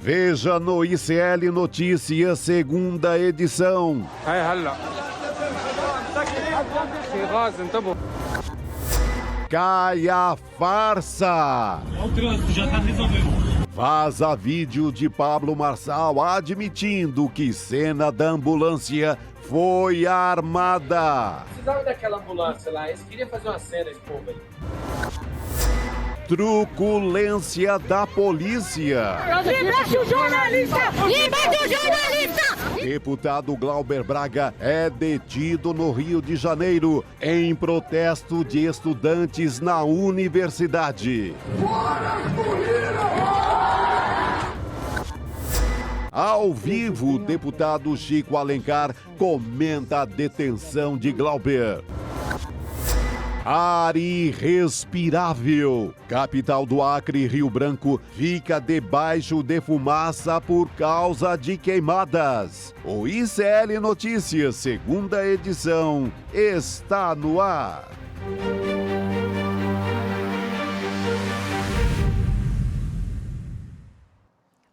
Veja no ICL Notícias, segunda edição. Cai a farsa. O trânsito já tá resolvendo. Vaza vídeo de Pablo Marçal admitindo que cena da ambulância foi armada. Precisava daquela ambulância lá, eles queriam fazer uma cena, esse povo aí. Truculência da polícia. Liberte o jornalista! Liberte o jornalista! Deputado Glauber Braga é detido no Rio de Janeiro em protesto de estudantes na universidade. Ao vivo, o deputado Chico Alencar comenta a detenção de Glauber. Ar irrespirável. Capital do Acre, Rio Branco, fica debaixo de fumaça por causa de queimadas. O ICL Notícias, segunda edição, está no ar.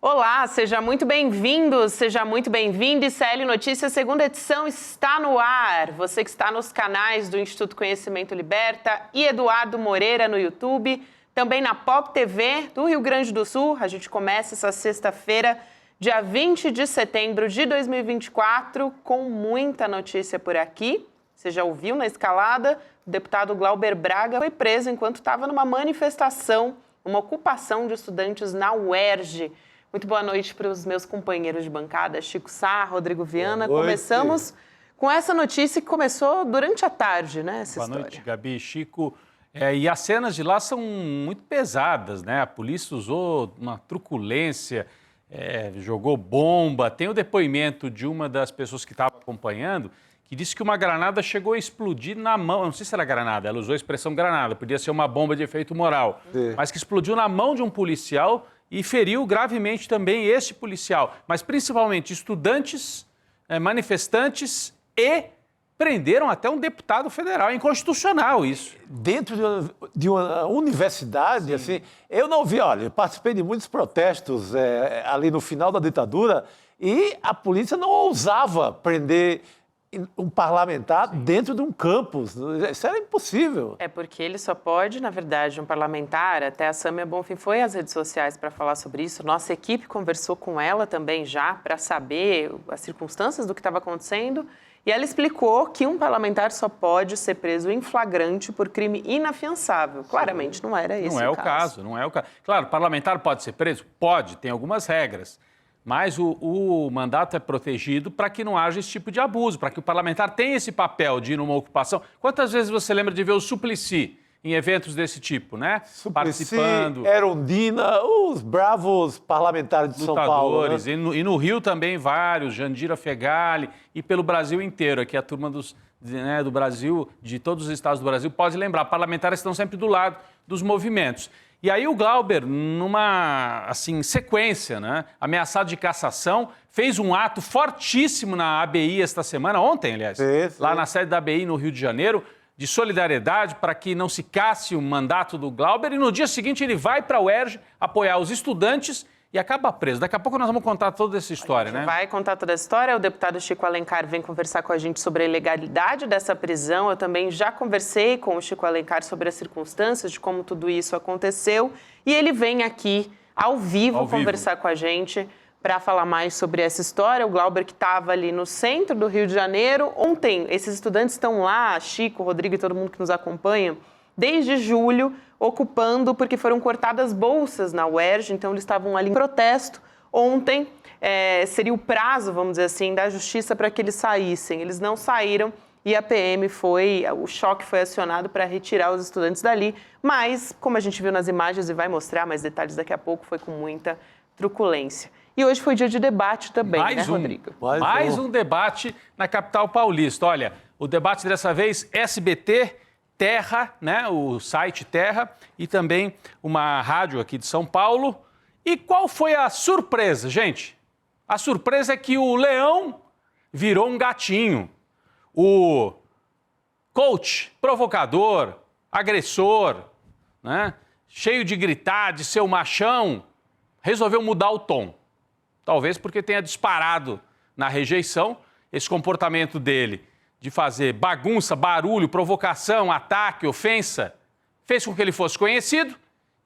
Olá, seja muito bem-vindo, seja muito bem-vindo. ICL Notícias, segunda edição, está no ar. Você que está nos canais do Instituto Conhecimento Liberta e Eduardo Moreira no YouTube, também na Pop TV do Rio Grande do Sul. A gente começa essa sexta-feira, dia 20 de setembro de 2024, com muita notícia por aqui. Você já ouviu na escalada? O deputado Glauber Braga foi preso enquanto estava numa manifestação, uma ocupação de estudantes na UERJ. Muito boa noite para os meus companheiros de bancada, Chico Sá, Rodrigo Viana. Começamos com essa notícia que começou durante a tarde, né? Essa boa história. Noite, Gabi, Chico. E as cenas de lá são muito pesadas, né? A polícia usou uma truculência, jogou bomba. Tem o depoimento de uma das pessoas que estava acompanhando, que disse que uma granada chegou a explodir na mão. Eu não sei se era granada, ela usou a expressão granada, podia ser uma bomba de efeito moral. Sim. Mas que explodiu na mão de um policial e feriu gravemente também esse policial. Mas principalmente estudantes, manifestantes e prenderam até um deputado federal. É inconstitucional isso. Dentro de uma universidade, assim, eu não vi, olha, eu participei de muitos protestos ali no final da ditadura e a polícia não ousava prender um parlamentar dentro de um campus. Isso era impossível. É porque ele só pode, na verdade, um parlamentar, até a Sâmia Bonfim foi às redes sociais para falar sobre isso. Nossa equipe conversou com ela também já para saber as circunstâncias do que estava acontecendo. E ela explicou que um parlamentar só pode ser preso em flagrante por crime inafiançável. Claramente não era esse o caso. Não é o caso. Claro, parlamentar pode ser preso? Pode, tem algumas regras. Mas o mandato é protegido para que não haja esse tipo de abuso, para que o parlamentar tenha esse papel de ir numa ocupação. Quantas vezes você lembra de ver o Suplicy em eventos desse tipo, né? Suplicy, participando. Erundina, os bravos parlamentares de São Paulo. Né? E no Rio também vários, Jandira Fegali, e pelo Brasil inteiro. Aqui a turma do Brasil, de todos os estados do Brasil, pode lembrar, parlamentares estão sempre do lado dos movimentos. E aí o Glauber, numa sequência, né, ameaçado de cassação, fez um ato fortíssimo na ABI esta semana, ontem, aliás, lá na sede da ABI no Rio de Janeiro, de solidariedade para que não se casse o mandato do Glauber. E no dia seguinte ele vai para a UERJ apoiar os estudantes e acaba preso. Daqui a pouco nós vamos contar toda essa história, né? Vai contar toda essa história. O deputado Chico Alencar vem conversar com a gente sobre a ilegalidade dessa prisão. Eu também já conversei com o Chico Alencar sobre as circunstâncias de como tudo isso aconteceu. E ele vem aqui, ao vivo, conversar com a gente para falar mais sobre essa história. O Glauber, que estava ali no centro do Rio de Janeiro. Ontem, esses estudantes estão lá, Chico, Rodrigo e todo mundo que nos acompanha, desde julho, ocupando, porque foram cortadas bolsas na UERJ, então eles estavam ali em protesto. Ontem seria o prazo, vamos dizer assim, da justiça para que eles saíssem. Eles não saíram e a PM o choque foi acionado para retirar os estudantes dali, mas, como a gente viu nas imagens e vai mostrar mais detalhes daqui a pouco, foi com muita truculência. E hoje foi dia de debate também, né, Rodrigo? Mais um debate na capital paulista. Olha, o debate dessa vez, SBT, Terra, né, o site Terra, e também uma rádio aqui de São Paulo. E qual foi a surpresa, gente? A surpresa é que o leão virou um gatinho. O coach, provocador, agressor, né, cheio de gritar, de ser o machão, resolveu mudar o tom. talvez porque tenha disparado na rejeição, esse comportamento dele de fazer bagunça, barulho, provocação, ataque, ofensa, fez com que ele fosse conhecido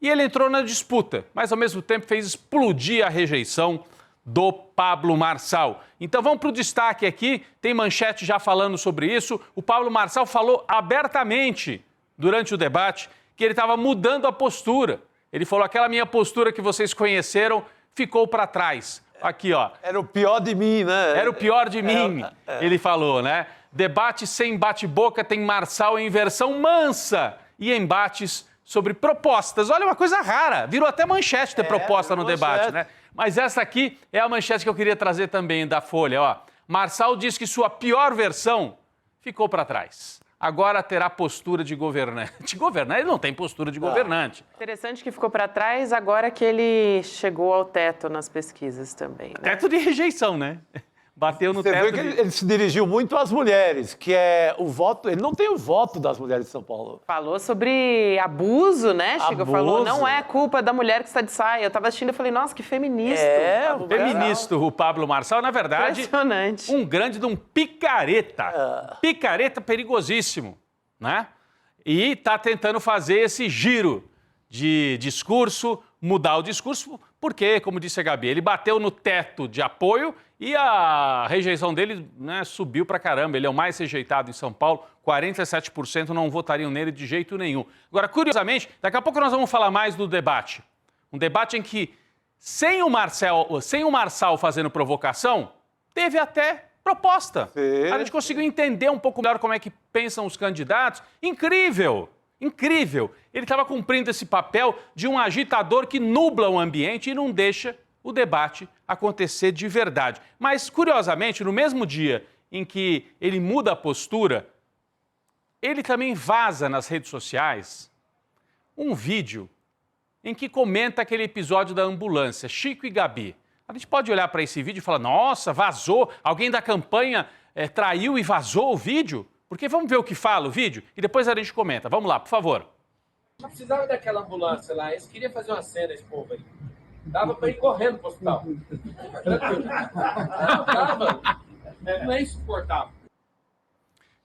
e ele entrou na disputa, mas ao mesmo tempo fez explodir a rejeição do Pablo Marçal. Então vamos para o destaque aqui, tem manchete já falando sobre isso. O Pablo Marçal falou abertamente durante o debate que ele estava mudando a postura. Ele falou, aquela minha postura que vocês conheceram ficou para trás. Aqui, ó. Era o pior de mim, né? Era o pior de mim, ele falou, né? Debate sem bate-boca tem Marçal em versão mansa e embates sobre propostas. Olha, uma coisa rara, virou até manchete ter proposta no debate, né? Mas essa aqui é a manchete que eu queria trazer também da Folha, ó. Marçal diz que sua pior versão ficou para trás. Agora terá postura de governante. Governante, ele não tem postura de governante. Interessante que ficou para trás agora que ele chegou ao teto nas pesquisas também. Né? Teto de rejeição, né? Bateu no Você teto. vê que ele se dirigiu muito às mulheres, que é o voto. Ele não tem o voto das mulheres de São Paulo. Falou sobre abuso, né, Chico? Abuso. Falou, não é culpa da mulher que está de saia. Eu estava assistindo e falei, nossa, que feminista. O feminista, o Pablo Marçal, na verdade, impressionante. Um grande de um picareta. Picareta perigosíssimo, né? E está tentando fazer esse giro de discurso, mudar o discurso, porque, como disse a Gabi, ele bateu no teto de apoio e a rejeição dele, né, subiu pra caramba. Ele é o mais rejeitado em São Paulo, 47% não votariam nele de jeito nenhum. Agora, curiosamente, daqui a pouco nós vamos falar mais do debate. Um debate em que, sem o Marçal fazendo provocação, teve até proposta. Sim. A gente conseguiu entender um pouco melhor como é que pensam os candidatos. Incrível! Incrível! Ele estava cumprindo esse papel de um agitador que nubla o ambiente e não deixa o debate acontecer de verdade. Mas, curiosamente, no mesmo dia em que ele muda a postura, ele também vaza nas redes sociais um vídeo em que comenta aquele episódio da ambulância, Chico e Gabi. A gente pode olhar para esse vídeo e falar, nossa, vazou, alguém da campanha traiu e vazou o vídeo? Porque vamos ver o que fala o vídeo e depois a gente comenta. Vamos lá, por favor. Não precisava daquela ambulância lá, eles queriam fazer uma cena, esse povo aí. Dava pra ir correndo pro hospital. Dava. Não é insuportável.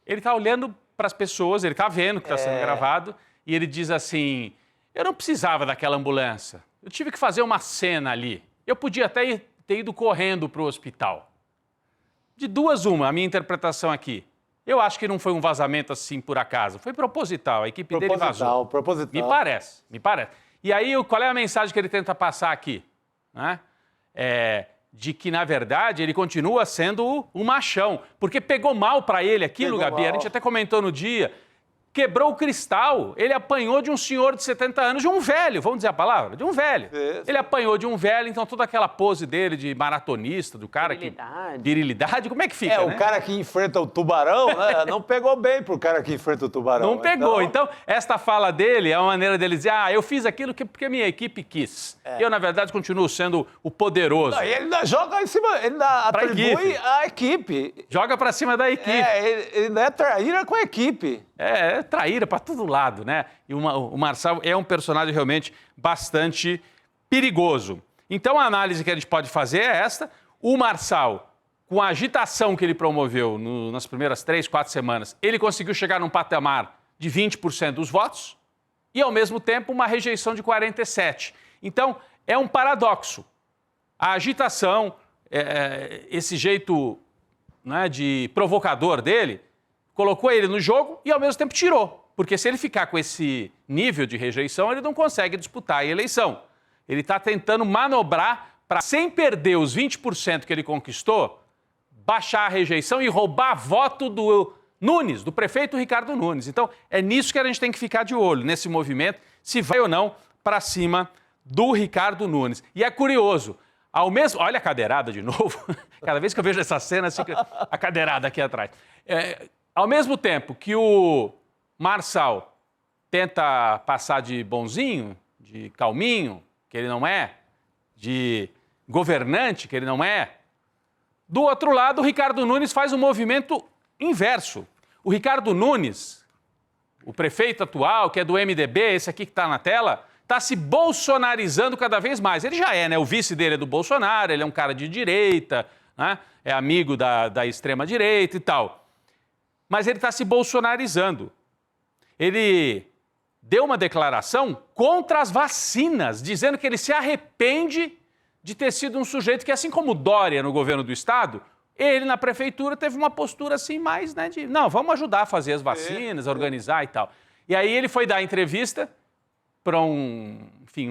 Ele está olhando para as pessoas, ele está vendo que está sendo gravado e ele diz assim, eu não precisava daquela ambulância, eu tive que fazer uma cena ali, eu podia até ter ido correndo para o hospital. De duas uma, a minha interpretação aqui. Eu acho que não foi um vazamento assim por acaso, foi proposital, a equipe dele vazou. Proposital. Me parece. E aí, qual é a mensagem que ele tenta passar aqui? Né? De que, na verdade, ele continua sendo o machão. Porque pegou mal para ele aquilo, Gabi, a gente até comentou no dia, quebrou o cristal. Ele apanhou de um senhor de 70 anos, de um velho, vamos dizer a palavra? De um velho. Isso. Ele apanhou de um velho, então toda aquela pose dele de maratonista, do cara Virilidade. Virilidade, como é que fica, né? O cara que enfrenta o tubarão, né? Não pegou bem pro cara que enfrenta o tubarão. Não pegou. Então, esta fala dele é uma maneira dele dizer, eu fiz aquilo porque a minha equipe quis. Eu, na verdade, continuo sendo o poderoso. Não, ele ainda joga em cima, ele ainda atribui a equipe. Joga pra cima da equipe. Ele ainda é traíra com a equipe. É traíra pra todo lado, né? E o Marçal é um personagem realmente bastante perigoso. Então, a análise que a gente pode fazer é esta. O Marçal, com a agitação que ele promoveu nas primeiras 3, 4 semanas, ele conseguiu chegar num patamar de 20% dos votos e, ao mesmo tempo, uma rejeição de 47%. Então, é um paradoxo. A agitação, esse jeito, né, de provocador dele, colocou ele no jogo e, ao mesmo tempo, tirou. Porque se ele ficar com esse nível de rejeição, ele não consegue disputar a eleição. Ele está tentando manobrar para, sem perder os 20% que ele conquistou, baixar a rejeição e roubar voto do Nunes, do prefeito Ricardo Nunes. Então, é nisso que a gente tem que ficar de olho, nesse movimento, se vai ou não para cima do Ricardo Nunes. E é curioso, olha a cadeirada de novo, cada vez que eu vejo essa cena, assim, a cadeirada aqui atrás. Ao mesmo tempo que o Marçal tenta passar de bonzinho, de calminho, que ele não é, de governante, que ele não é, do outro lado, o Ricardo Nunes faz um movimento inverso. O Ricardo Nunes, o prefeito atual, que é do MDB, esse aqui que está na tela, está se bolsonarizando cada vez mais. Ele já é, né? O vice dele é do Bolsonaro, ele é um cara de direita, né? É amigo da extrema-direita e tal. Mas ele está se bolsonarizando. Ele deu uma declaração contra as vacinas, dizendo que ele se arrepende de ter sido um sujeito que, assim como Dória no governo do Estado, ele na prefeitura teve uma postura assim mais, né, de não, vamos ajudar a fazer as vacinas, a organizar e tal. E aí ele foi dar entrevista para um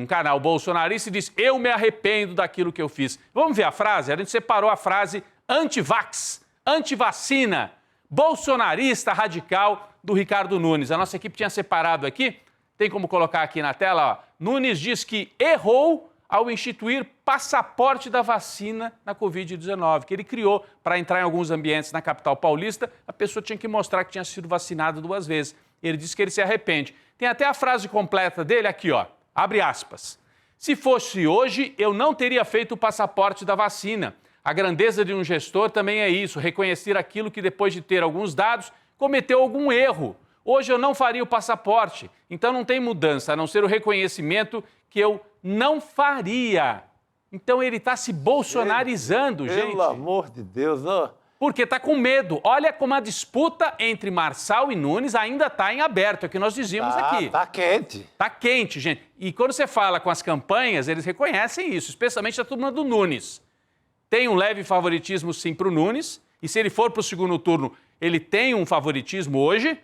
canal bolsonarista e disse, eu me arrependo daquilo que eu fiz. Vamos ver a frase? A gente separou a frase anti-vax, anti-vacina, bolsonarista radical do Ricardo Nunes. A nossa equipe tinha separado aqui, tem como colocar aqui na tela, ó. Nunes diz que errou ao instituir passaporte da vacina na Covid-19, que ele criou para entrar em alguns ambientes na capital paulista, a pessoa tinha que mostrar que tinha sido vacinada 2 vezes. Ele disse que ele se arrepende. Tem até a frase completa dele aqui, ó, abre aspas. Se fosse hoje, eu não teria feito o passaporte da vacina. A grandeza de um gestor também é isso, reconhecer aquilo que depois de ter alguns dados, cometeu algum erro. Hoje eu não faria o passaporte, então não tem mudança, a não ser o reconhecimento que eu não faria. Então ele está se bolsonarizando, gente. Pelo amor de Deus, ó. Porque está com medo. Olha como a disputa entre Marçal e Nunes ainda está em aberto, é o que nós dizíamos aqui. Tá quente. Está quente, gente. E quando você fala com as campanhas, eles reconhecem isso, especialmente a turma do Nunes. Tem um leve favoritismo, sim, para o Nunes, e se ele for para o segundo turno, ele tem um favoritismo hoje,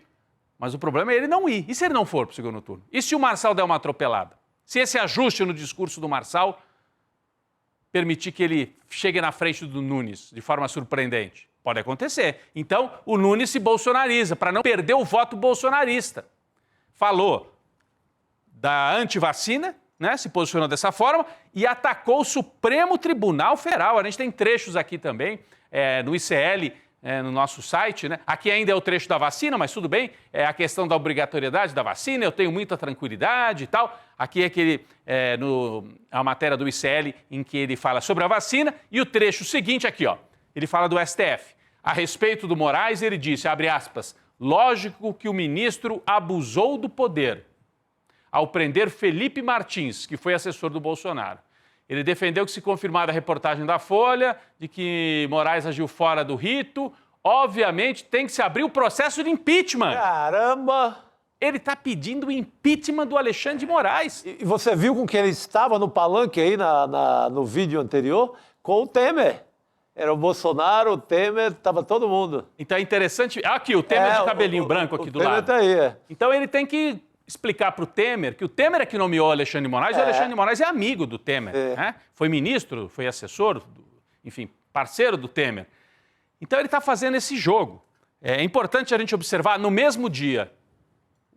mas o problema é ele não ir. E se ele não for para o segundo turno? E se o Marçal der uma atropelada? Se esse ajuste no discurso do Marçal permitir que ele chegue na frente do Nunes de forma surpreendente? Pode acontecer. Então, o Nunes se bolsonariza para não perder o voto bolsonarista. Falou da antivacina, né, se posicionou dessa forma e atacou o Supremo Tribunal Federal. A gente tem trechos aqui também no ICL, no nosso site, né? Aqui ainda é o trecho da vacina, mas tudo bem, é a questão da obrigatoriedade da vacina, eu tenho muita tranquilidade e tal. Aqui é a matéria do ICL em que ele fala sobre a vacina e o trecho seguinte aqui, ó, ele fala do STF. A respeito do Moraes, ele disse, abre aspas, lógico que o ministro abusou do poder ao prender Felipe Martins, que foi assessor do Bolsonaro. Ele defendeu que, se confirmada a reportagem da Folha, de que Moraes agiu fora do rito, obviamente tem que se abrir o processo de impeachment. Caramba! Ele está pedindo o impeachment do Alexandre de Moraes. E você viu com que ele estava no palanque aí no vídeo anterior? Com o Temer. Era o Bolsonaro, o Temer, estava todo mundo. Então é interessante... Aqui, o Temer de cabelinho branco aqui do lado. O Temer está aí, Então ele tem que explicar para o Temer que o Temer é que nomeou o Alexandre de Moraes e o Alexandre de Moraes é amigo do Temer. Né? Foi ministro, foi assessor, enfim, parceiro do Temer. Então ele está fazendo esse jogo. É importante a gente observar, no mesmo dia,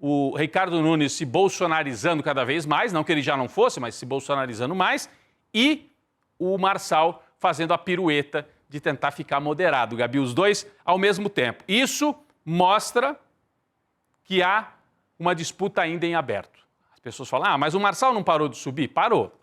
o Ricardo Nunes se bolsonarizando cada vez mais, não que ele já não fosse, mas se bolsonarizando mais, e o Marçal fazendo a pirueta de tentar ficar moderado, Gabi, os dois ao mesmo tempo. Isso mostra que há uma disputa ainda em aberto. As pessoas falam, mas o Marçal não parou de subir? Parou.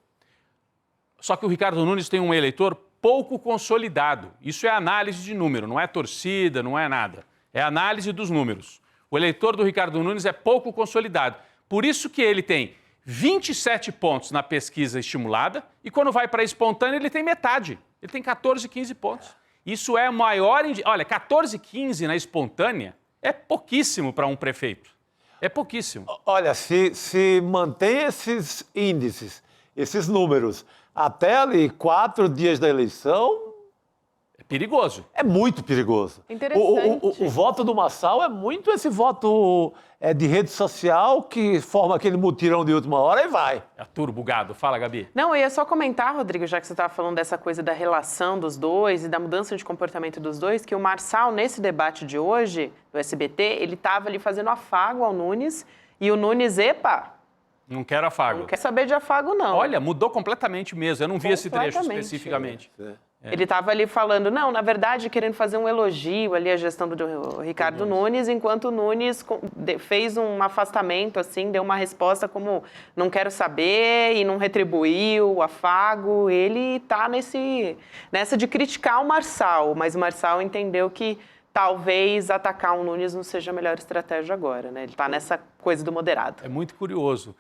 Só que o Ricardo Nunes tem um eleitor pouco consolidado. Isso é análise de número, não é torcida, não é nada. É análise dos números. O eleitor do Ricardo Nunes é pouco consolidado. Por isso que ele tem 27 pontos na pesquisa estimulada e quando vai para a espontânea ele tem metade. Ele tem 14, 15 pontos. Isso é maior... Olha, 14, 15 na espontânea é pouquíssimo para um prefeito. É pouquíssimo. Olha, se mantém esses índices, esses números, até ali 4 dias da eleição... É perigoso. É muito perigoso. Interessante. O voto do Marçal é muito esse voto de rede social que forma aquele mutirão de última hora e vai. É turbo gado. Fala, Gabi. Não, eu ia só comentar, Rodrigo, já que você estava falando dessa coisa da relação dos dois e da mudança de comportamento dos dois, que o Marçal, nesse debate de hoje, do SBT, ele estava ali fazendo afago ao Nunes e o Nunes, não quero afago. Não quer saber de afago, não. Olha, mudou completamente mesmo. Eu não vi esse trecho especificamente. Ele estava ali falando, não, na verdade, querendo fazer um elogio ali à gestão do Ricardo Nunes, enquanto o Nunes fez um afastamento, assim, deu uma resposta como não quero saber e não retribuiu o afago. Ele está nessa de criticar o Marçal, mas o Marçal entendeu que talvez atacar o Nunes não seja a melhor estratégia agora, né? Ele está nessa coisa do moderado. É muito curioso.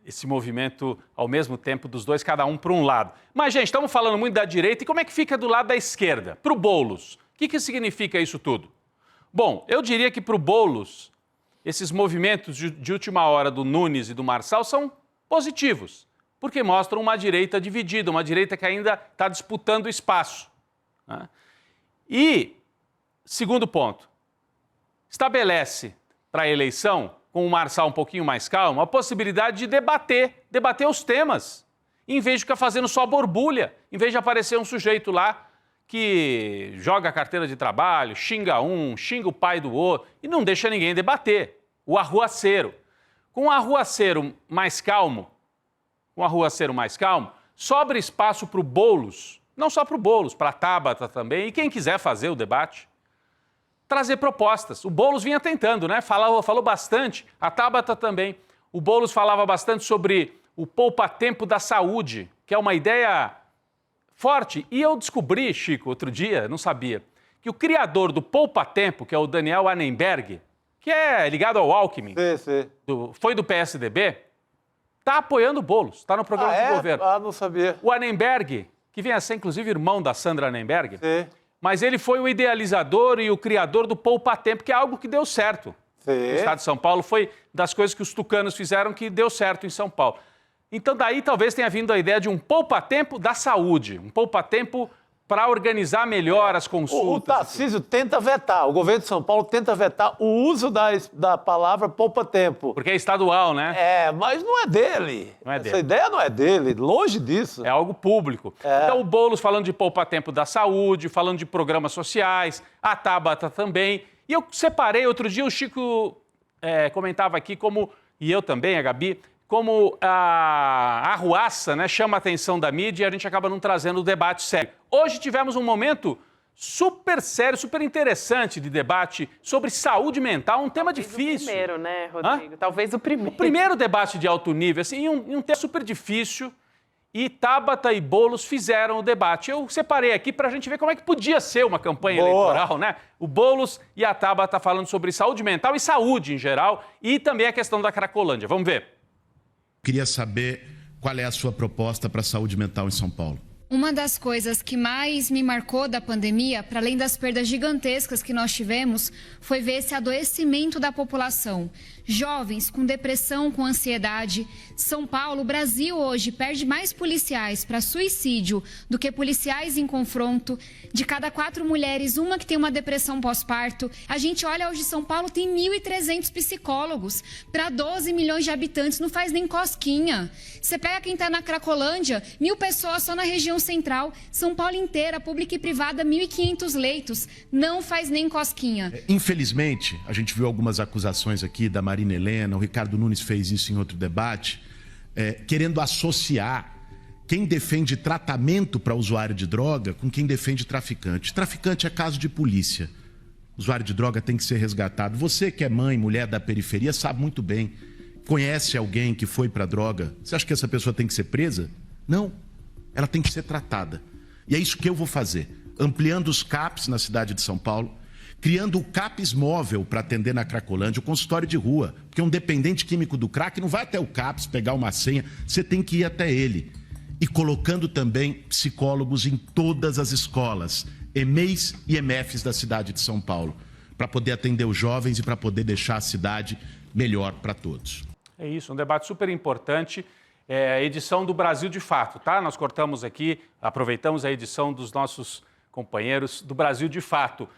esse movimento ao mesmo tempo dos dois, cada um para um lado. Mas, gente, estamos falando muito da direita e como é que fica do lado da esquerda? Para o Boulos, o que significa isso tudo? Bom, eu diria que para o Boulos, esses movimentos de última hora do Nunes e do Marçal são positivos, porque mostram uma direita dividida, uma direita que ainda está disputando espaço, né? E, segundo ponto, estabelece para a eleição, com o Marçal um pouquinho mais calmo, a possibilidade de debater os temas, em vez de ficar fazendo só borbulha, em vez de aparecer um sujeito lá que joga a carteira de trabalho, xinga um, xinga o pai do outro e não deixa ninguém debater. O arruaceiro. Com o arruaceiro mais calmo, sobra espaço para o Boulos, não só para o Boulos, para a Tabata também, e quem quiser fazer o debate, trazer propostas. O Boulos vinha tentando, né? Falou bastante, a Tabata também. O Boulos falava bastante sobre o poupa-tempo da saúde, que é uma ideia forte. E eu descobri, Chico, outro dia, não sabia, que o criador do poupa-tempo, que é o Daniel Annenberg, que é ligado ao Alckmin, foi do PSDB, está apoiando o Boulos, está no programa do governo. Ah, não sabia. O Annenberg, que vem a ser inclusive irmão da Sandra Annenberg, mas ele foi o idealizador e o criador do poupa-tempo, que é algo que deu certo no estado de São Paulo. Foi das coisas que os tucanos fizeram que deu certo em São Paulo. Então, daí talvez tenha vindo a ideia de um poupa-tempo da saúde, um poupa-tempo para organizar melhor as consultas. O Tarcísio tenta vetar, o governo de São Paulo tenta vetar o uso da palavra poupa-tempo. Porque é estadual, né? Mas não é dele. Não é dele. Essa ideia não é dele, longe disso. É algo público. Então, o Boulos falando de poupa-tempo da saúde, falando de programas sociais, a Tabata também. E eu separei, outro dia o Chico comentava aqui como, e eu também, a Gabi, como a arruaça, né, chama a atenção da mídia e a gente acaba não trazendo o debate sério. Hoje tivemos um momento super sério, super interessante de debate sobre saúde mental, um tema difícil. O primeiro, né, Rodrigo? Talvez o primeiro. O primeiro debate de alto nível, assim, um tema super difícil, e Tabata e Boulos fizeram o debate. Eu separei aqui para a gente ver como é que podia ser uma campanha eleitoral, né? O Boulos e a Tabata falando sobre saúde mental e saúde em geral, e também a questão da Cracolândia. Vamos ver. Queria saber qual é a sua proposta para a saúde mental em São Paulo. Uma das coisas que mais me marcou da pandemia, para além das perdas gigantescas que nós tivemos, foi ver esse adoecimento da população. Jovens com depressão, com ansiedade. São Paulo, o Brasil hoje perde mais policiais para suicídio do que policiais em confronto. De cada 4 mulheres, uma que tem uma depressão pós-parto. A gente olha hoje, São Paulo tem 1.300 psicólogos. Para 12 milhões de habitantes, não faz nem cosquinha. Você pega quem está na Cracolândia, 1.000 pessoas só na região central. São Paulo inteira, pública e privada, 1.500 leitos. Não faz nem cosquinha. Infelizmente, a gente viu algumas acusações aqui da Marina Helena, o Ricardo Nunes fez isso em outro debate, querendo associar quem defende tratamento para usuário de droga com quem defende traficante. Traficante é caso de polícia. Usuário de droga tem que ser resgatado. Você que é mãe, mulher da periferia, sabe muito bem. Conhece alguém que foi para droga? Você acha que essa pessoa tem que ser presa? Não. Ela tem que ser tratada. E é isso que eu vou fazer. Ampliando os CAPs na cidade de São Paulo, criando o CAPS móvel para atender na Cracolândia, o consultório de rua. Porque um dependente químico do crack não vai até o CAPS pegar uma senha, você tem que ir até ele. E colocando também psicólogos em todas as escolas, EMEIs e EMEFs da cidade de São Paulo, para poder atender os jovens e para poder deixar a cidade melhor para todos. É isso, um debate super importante. A edição do Brasil de Fato, tá? Nós cortamos aqui, aproveitamos a edição dos nossos companheiros do Brasil de Fato.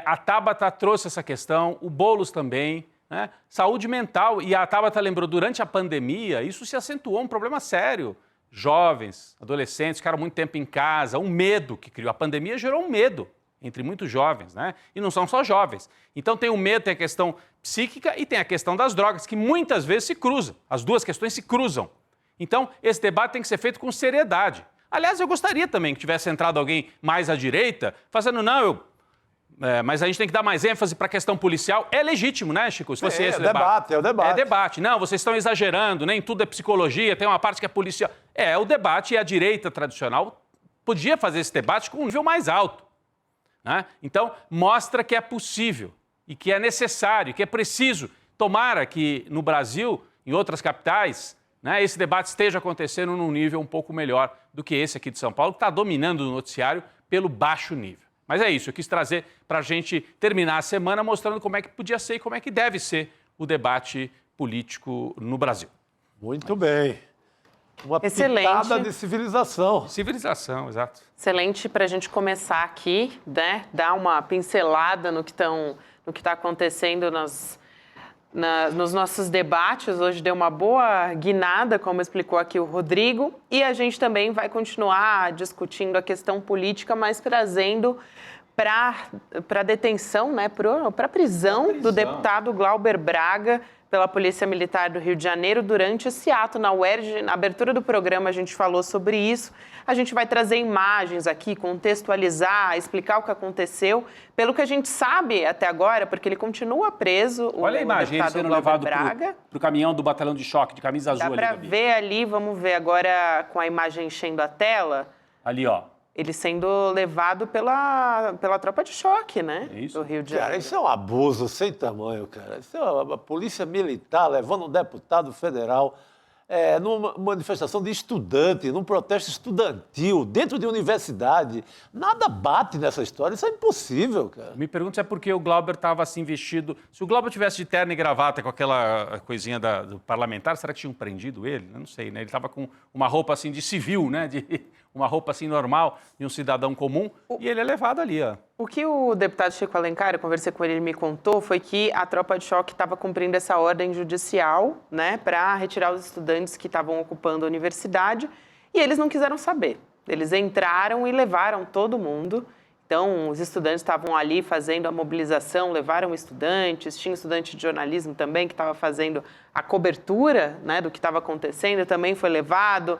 A Tabata trouxe essa questão, o Boulos também, né? Saúde mental, e a Tabata lembrou, durante a pandemia, isso se acentuou, um problema sério. Jovens, adolescentes, ficaram muito tempo em casa, um medo que criou. A pandemia gerou um medo entre muitos jovens, né? E não são só jovens. Então tem o medo, tem a questão psíquica e tem a questão das drogas, que muitas vezes se cruzam. As duas questões se cruzam. Então, esse debate tem que ser feito com seriedade. Aliás, eu gostaria também que tivesse entrado alguém mais à direita, fazendo, mas a gente tem que dar mais ênfase para a questão policial. É legítimo, né, Chico? Se fosse esse debate. É o debate. É debate. Não, vocês estão exagerando, nem tudo é psicologia, tem uma parte que é policial. É o debate, e a direita tradicional podia fazer esse debate com um nível mais alto, né? Então, mostra que é possível e que é necessário, que é preciso. Tomara que no Brasil, em outras capitais, né, esse debate esteja acontecendo num nível um pouco melhor do que esse aqui de São Paulo, que está dominando o noticiário pelo baixo nível. Mas é isso, eu quis trazer para a gente terminar a semana mostrando como é que podia ser e como é que deve ser o debate político no Brasil. Muito bem. Uma Excelente. pitada de civilização. Civilização, exato. Excelente para a gente começar aqui, né? Dar uma pincelada no que está acontecendo nos nossos debates. Hoje deu uma boa guinada, como explicou aqui o Rodrigo, e a gente também vai continuar discutindo a questão política, mas trazendo para a detenção, né? Para a prisão do deputado Glauber Braga pela Polícia Militar do Rio de Janeiro durante esse ato na UERJ. Na abertura do programa a gente falou sobre isso. A gente vai trazer imagens aqui, contextualizar, explicar o que aconteceu. Pelo que a gente sabe até agora, porque ele continua preso, olha a imagem, ele sendo levado para o caminhão do batalhão de choque de camisa azul. Dá para ver ali, vamos ver agora com a imagem enchendo a tela. Ali, ó. Ele sendo levado pela tropa de choque, né? Isso. Do Rio de Janeiro. Cara, isso é um abuso sem tamanho, cara. Isso é a polícia militar levando um deputado federal numa manifestação de estudante, num protesto estudantil, dentro de universidade. Nada bate nessa história, isso é impossível, cara. Me pergunto se é porque o Glauber estava assim vestido... Se o Glauber tivesse de terno e gravata com aquela coisinha do parlamentar, será que tinham prendido ele? Eu não sei, né? Ele estava com uma roupa assim de civil, né? Uma roupa assim normal de um cidadão comum, e ele é levado ali, ó. O que o deputado Chico Alencar, eu conversei com ele, ele me contou, foi que a tropa de choque estava cumprindo essa ordem judicial, né, para retirar os estudantes que estavam ocupando a universidade, e eles não quiseram saber. Eles entraram e levaram todo mundo. Então, os estudantes estavam ali fazendo a mobilização, levaram estudantes, tinha estudante de jornalismo também que estava fazendo a cobertura, né, do que estava acontecendo, também foi levado.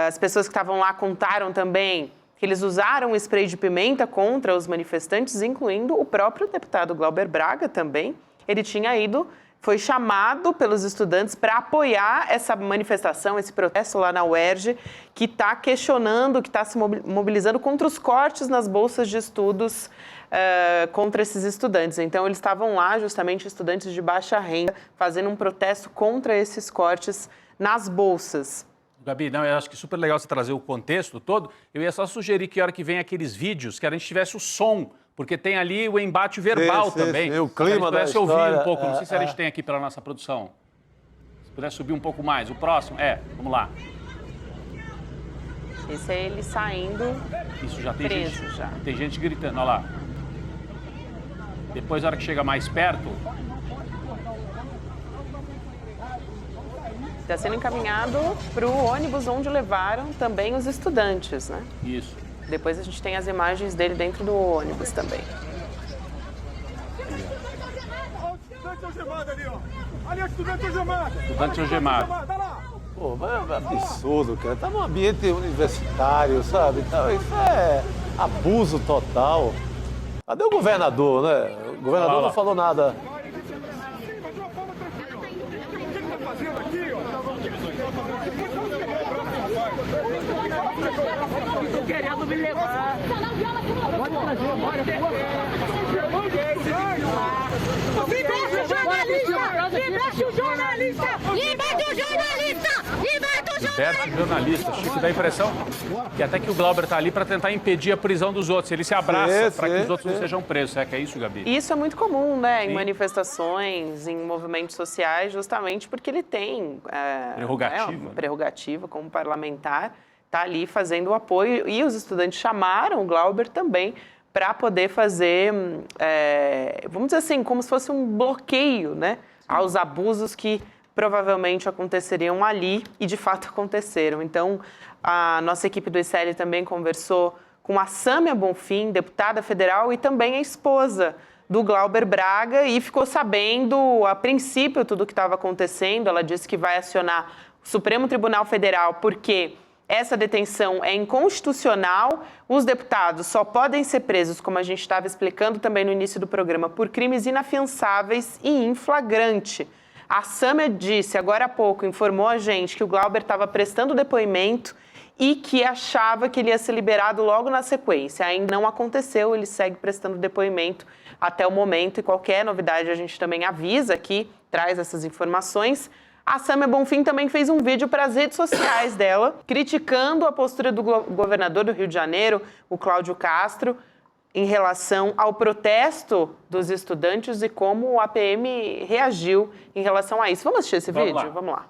As pessoas que estavam lá contaram também que eles usaram spray de pimenta contra os manifestantes, incluindo o próprio deputado Glauber Braga também. Ele tinha foi chamado pelos estudantes para apoiar essa manifestação, esse protesto lá na UERJ, que está questionando, que está se mobilizando contra os cortes nas bolsas de estudos contra esses estudantes. Então, eles estavam lá, justamente estudantes de baixa renda, fazendo um protesto contra esses cortes nas bolsas. Gabi, não, eu acho que super legal você trazer o contexto todo. Eu ia só sugerir que a hora que vem aqueles vídeos, que a gente tivesse o som, porque tem ali o embate verbal também. O clima da história. Se a gente pudesse ouvir um pouco, não sei se a gente tem aqui pela nossa produção. Se pudesse subir um pouco mais. O próximo, vamos lá. Esse é ele saindo. Isso, já tem preso, gente. já. Tem gente gritando, olha lá. Depois, na hora que chega mais perto... Está sendo encaminhado para o ônibus onde levaram também os estudantes, né? Isso. Depois a gente tem as imagens dele dentro do ônibus também. Estudante algemado ali, ó. Ali é estudante algemado. Estudante algemado. Pô, mas é absurdo, cara. Tá num ambiente universitário, sabe? Então, isso é abuso total. Cadê o governador, né? O governador não falou nada. Estão querendo me levar. Pode trazer, liberte o jornalista! Liberte o jornalista! Liberte o jornalista! Liberte o Liberte o jornalista. Chico, dá a impressão que até que o Glauber está ali para tentar impedir a prisão dos outros. Ele se abraça para que os outros não sejam presos. É que é isso, Gabi? Isso é muito comum, né? Sim. Em manifestações, em movimentos sociais, justamente porque ele tem uma prerrogativa como parlamentar, está ali fazendo o apoio. E os estudantes chamaram o Glauber também para poder fazer, vamos dizer assim, como se fosse um bloqueio, né, aos abusos que provavelmente aconteceriam ali e, de fato, aconteceram. Então, a nossa equipe do ICL também conversou com a Sâmia Bonfim, deputada federal, e também a esposa do Glauber Braga, e ficou sabendo, a princípio, tudo o que estava acontecendo. Ela disse que vai acionar o Supremo Tribunal Federal porque essa detenção é inconstitucional. Os deputados só podem ser presos, como a gente estava explicando também no início do programa, por crimes inafiançáveis e em flagrante. A Sâmia disse, agora há pouco, informou a gente que o Glauber estava prestando depoimento e que achava que ele ia ser liberado logo na sequência. Ainda não aconteceu, ele segue prestando depoimento até o momento, e qualquer novidade a gente também avisa aqui, traz essas informações. A Samia Bonfim também fez um vídeo para as redes sociais dela, criticando a postura do governador do Rio de Janeiro, o Cláudio Castro, em relação ao protesto dos estudantes e como o APM reagiu em relação a isso. Vamos assistir esse vídeo? Vamos lá.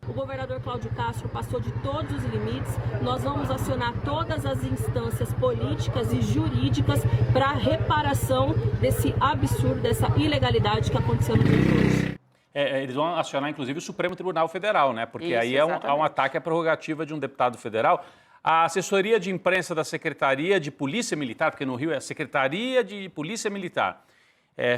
O governador Cláudio Castro passou de todos os limites. Nós vamos acionar todas as instâncias políticas e jurídicas para a reparação desse absurdo, dessa ilegalidade que aconteceu no dia de hoje. Eles vão acionar, inclusive, o Supremo Tribunal Federal, né? Porque Isso, aí há um ataque à prerrogativa de um deputado federal. A assessoria de imprensa da Secretaria de Polícia Militar, porque no Rio é a Secretaria de Polícia Militar,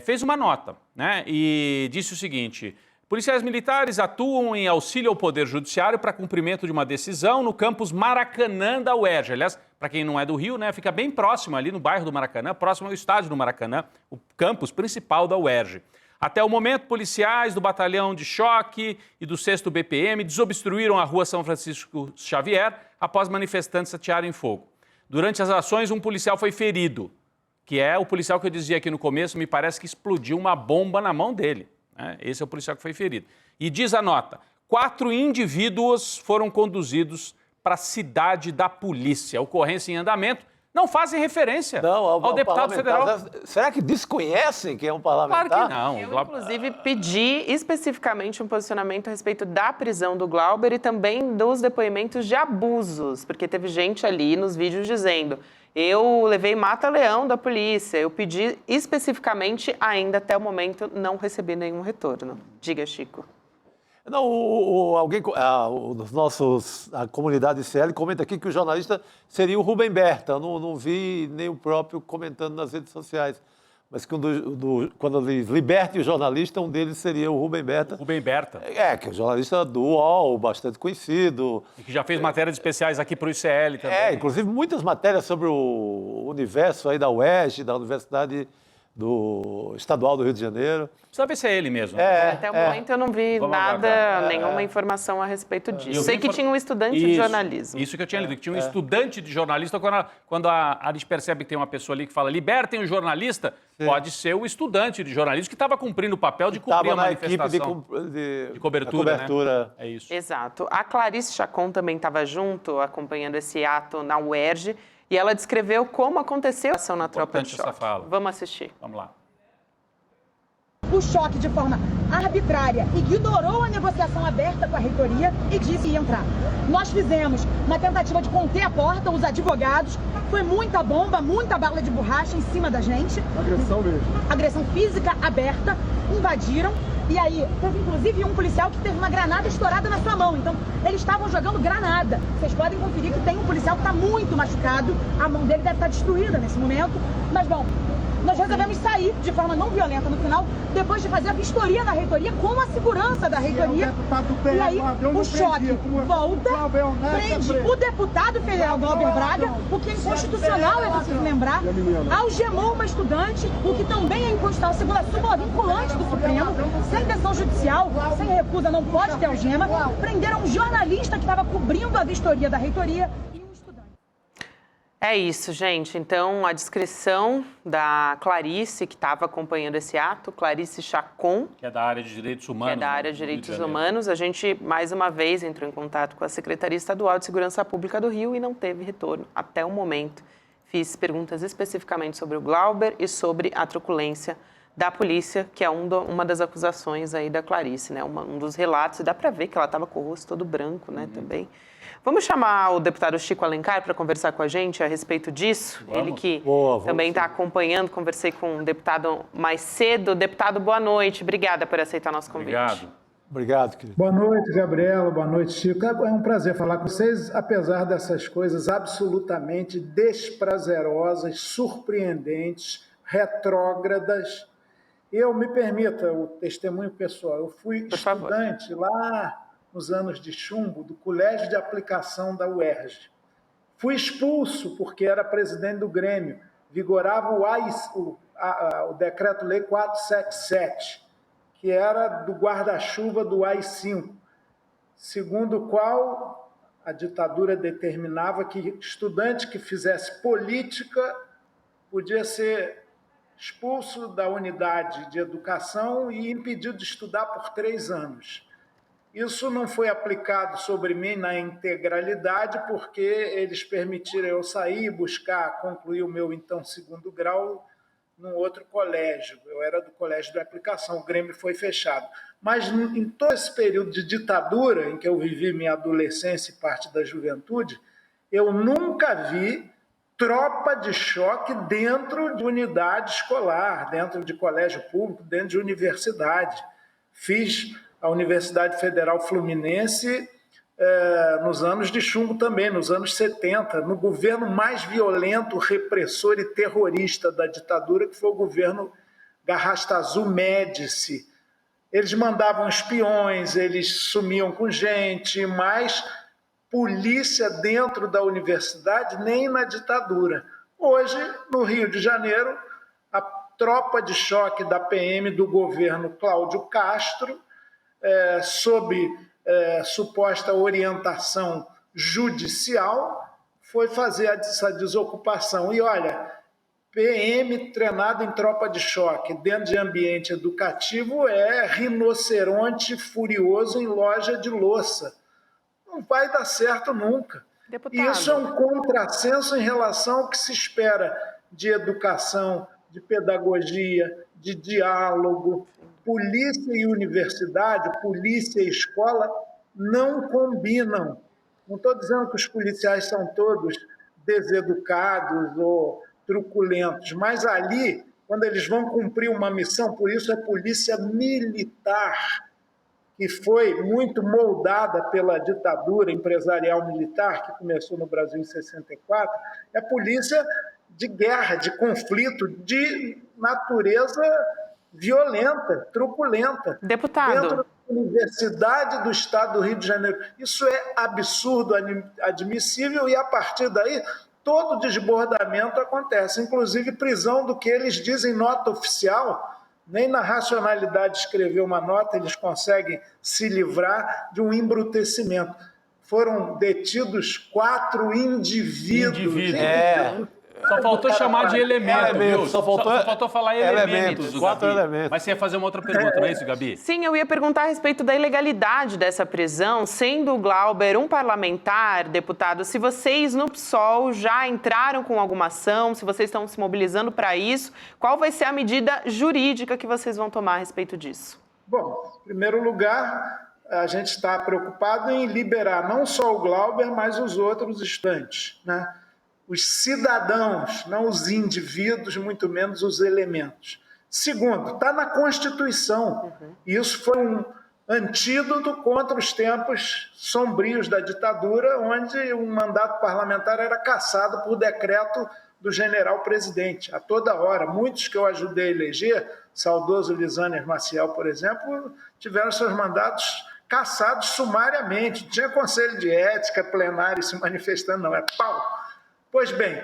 fez uma nota, né? E disse o seguinte: policiais militares atuam em auxílio ao Poder Judiciário para cumprimento de uma decisão no campus Maracanã da UERJ. Aliás, para quem não é do Rio, né, fica bem próximo ali no bairro do Maracanã, próximo ao estádio do Maracanã, o campus principal da UERJ. Até o momento, policiais do Batalhão de Choque e do 6º BPM desobstruíram a rua São Francisco Xavier após manifestantes atearem fogo. Durante as ações, um policial foi ferido, que é o policial que eu dizia aqui no começo, me parece que explodiu uma bomba na mão dele. Esse é o policial que foi ferido. E diz a nota: 4 indivíduos foram conduzidos para a cidade da polícia. Ocorrência em andamento. Não fazem referência ao deputado federal. Será que desconhecem quem é um parlamentar? Claro que não. Eu, inclusive, pedi especificamente um posicionamento a respeito da prisão do Glauber e também dos depoimentos de abusos, porque teve gente ali nos vídeos dizendo: eu levei mata-leão da polícia, eu pedi especificamente, ainda até o momento não recebi nenhum retorno. Diga, Chico. Não, a comunidade ICL comenta aqui que o jornalista seria o Rubem Berta. Eu não vi nem o próprio comentando nas redes sociais. Mas quando eles libertem o jornalista, um deles seria o Rubem Berta. Rubem Berta. Que é o jornalista do UOL, bastante conhecido. E que já fez matérias especiais aqui para o ICL também. Inclusive muitas matérias sobre o universo aí da UERJ, da Universidade Estadual do Rio de Janeiro. Precisa ver se é ele mesmo. Até o momento eu não vi nenhuma informação a respeito disso. Sei que tinha um estudante de jornalismo. Isso que eu tinha lido, que tinha um estudante de jornalista. Quando a gente percebe que tem uma pessoa ali que fala libertem o jornalista, pode ser o estudante de jornalismo que estava cumprindo o papel de cumprir a manifestação. De cobertura, né? É isso. Exato. A Clarice Chacon também estava junto, acompanhando esse ato na UERJ. E ela descreveu como aconteceu a ação na tropa de choque. Essa fala. Vamos assistir. Vamos lá. O choque de forma arbitrária ignorou a negociação aberta com a reitoria e disse que ia entrar. Nós fizemos uma tentativa de conter a porta, os advogados, foi muita bomba, muita bala de borracha em cima da gente. Agressão mesmo. Agressão física aberta, invadiram. E aí, teve inclusive um policial que teve uma granada estourada na sua mão. Então, eles estavam jogando granada. Vocês podem conferir que tem um policial que está muito machucado. A mão dele deve estar destruída nesse momento. Mas, bom, nós resolvemos sair de forma não violenta no final, depois de fazer a vistoria na reitoria com a segurança da reitoria. E aí, o choque volta, prende o deputado federal Glauber Braga, o que é inconstitucional, é preciso lembrar, algemou uma estudante, o que também é inconstitucional, segundo a súmula vinculante do Supremo, sem decisão judicial, sem recusa, não pode ter algema. Prenderam um jornalista que estava cobrindo a vistoria da reitoria. É isso, gente. Então, a descrição da Clarice, que estava acompanhando esse ato, Clarice Chacon. Que é da área de direitos humanos. Que é da área de direitos humanos. A gente, mais uma vez, entrou em contato com a Secretaria Estadual de Segurança Pública do Rio e não teve retorno até o momento. Fiz perguntas especificamente sobre o Glauber e sobre a truculência da polícia, que é uma das acusações aí da Clarice, né? Um dos relatos. E dá para ver que ela estava com o rosto todo branco, né, também. Vamos chamar o deputado Chico Alencar para conversar com a gente a respeito disso. Vamos. Ele que também está acompanhando, conversei com o deputado mais cedo. Deputado, boa noite. Obrigada por aceitar nosso convite. Obrigado, querido. Boa noite, Gabriela. Boa noite, Chico. É um prazer falar com vocês, apesar dessas coisas absolutamente desprazerosas, surpreendentes, retrógradas. Eu, me permita o testemunho pessoal. Eu fui estudante lá nos anos de chumbo, do Colégio de Aplicação da UERJ. Fui expulso porque era presidente do Grêmio. Vigorava o Decreto-Lei 477, que era do guarda-chuva do AI-5, segundo o qual a ditadura determinava que estudante que fizesse política podia ser expulso da unidade de educação e impedido de estudar por 3 anos. Isso não foi aplicado sobre mim na integralidade, porque eles permitiram eu sair e buscar concluir o meu, então, 2º grau num outro colégio. Eu era do colégio de aplicação, o Grêmio foi fechado. Mas em todo esse período de ditadura, em que eu vivi minha adolescência e parte da juventude, eu nunca vi tropa de choque dentro de unidade escolar, dentro de colégio público, dentro de universidade. Fiz a Universidade Federal Fluminense nos anos de chumbo também, nos anos 70, no governo mais violento, repressor e terrorista da ditadura, que foi o governo Garrastazu Médici. Eles mandavam espiões, eles sumiam com gente, mas polícia dentro da universidade nem na ditadura. Hoje, no Rio de Janeiro, a tropa de choque da PM do governo Cláudio Castro, sob suposta orientação judicial, foi fazer essa desocupação. E olha, PM treinado em tropa de choque dentro de ambiente educativo é rinoceronte furioso em loja de louça. Não vai dar certo nunca. Deputado. Isso é um contrassenso em relação ao que se espera de educação, de pedagogia, de diálogo. Polícia e universidade, polícia e escola não combinam. Não estou dizendo que os policiais são todos deseducados ou truculentos, mas ali, quando eles vão cumprir uma missão, por isso é polícia militar, que foi muito moldada pela ditadura empresarial militar, que começou no Brasil em 64, é polícia de guerra, de conflito, de natureza violenta, truculenta. Deputado. Dentro da Universidade do Estado do Rio de Janeiro. Isso é absurdo, admissível, e a partir daí todo desbordamento acontece, inclusive prisão do que eles dizem nota oficial. Nem na racionalidade de escrever uma nota eles conseguem se livrar de um embrutecimento. Foram detidos 4 indivíduos. Só faltou chamar de elemento, viu? Só faltou falar elementos. 4 elementos. Mas você ia fazer uma outra pergunta, não é isso, Gabi? Sim, eu ia perguntar a respeito da ilegalidade dessa prisão, sendo o Glauber um parlamentar, deputado, se vocês no PSOL já entraram com alguma ação, se vocês estão se mobilizando para isso, qual vai ser a medida jurídica que vocês vão tomar a respeito disso? Bom, em primeiro lugar, a gente está preocupado em liberar não só o Glauber, mas os outros estudantes, né? Os cidadãos, não os indivíduos, muito menos os elementos. Segundo, está na Constituição. Isso foi um antídoto contra os tempos sombrios da ditadura, onde um mandato parlamentar era cassado por decreto do general-presidente, a toda hora. Muitos que eu ajudei a eleger, saudoso Lisânias Maciel, por exemplo, tiveram seus mandatos cassados sumariamente. Não tinha conselho de ética, plenário se manifestando, não. É pau. Pois bem,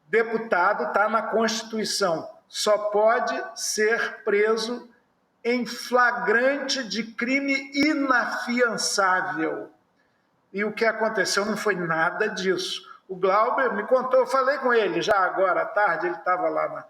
deputado está na Constituição, só pode ser preso em flagrante de crime inafiançável. E o que aconteceu não foi nada disso. O Glauber me contou, eu falei com ele já agora à tarde, ele estava lá na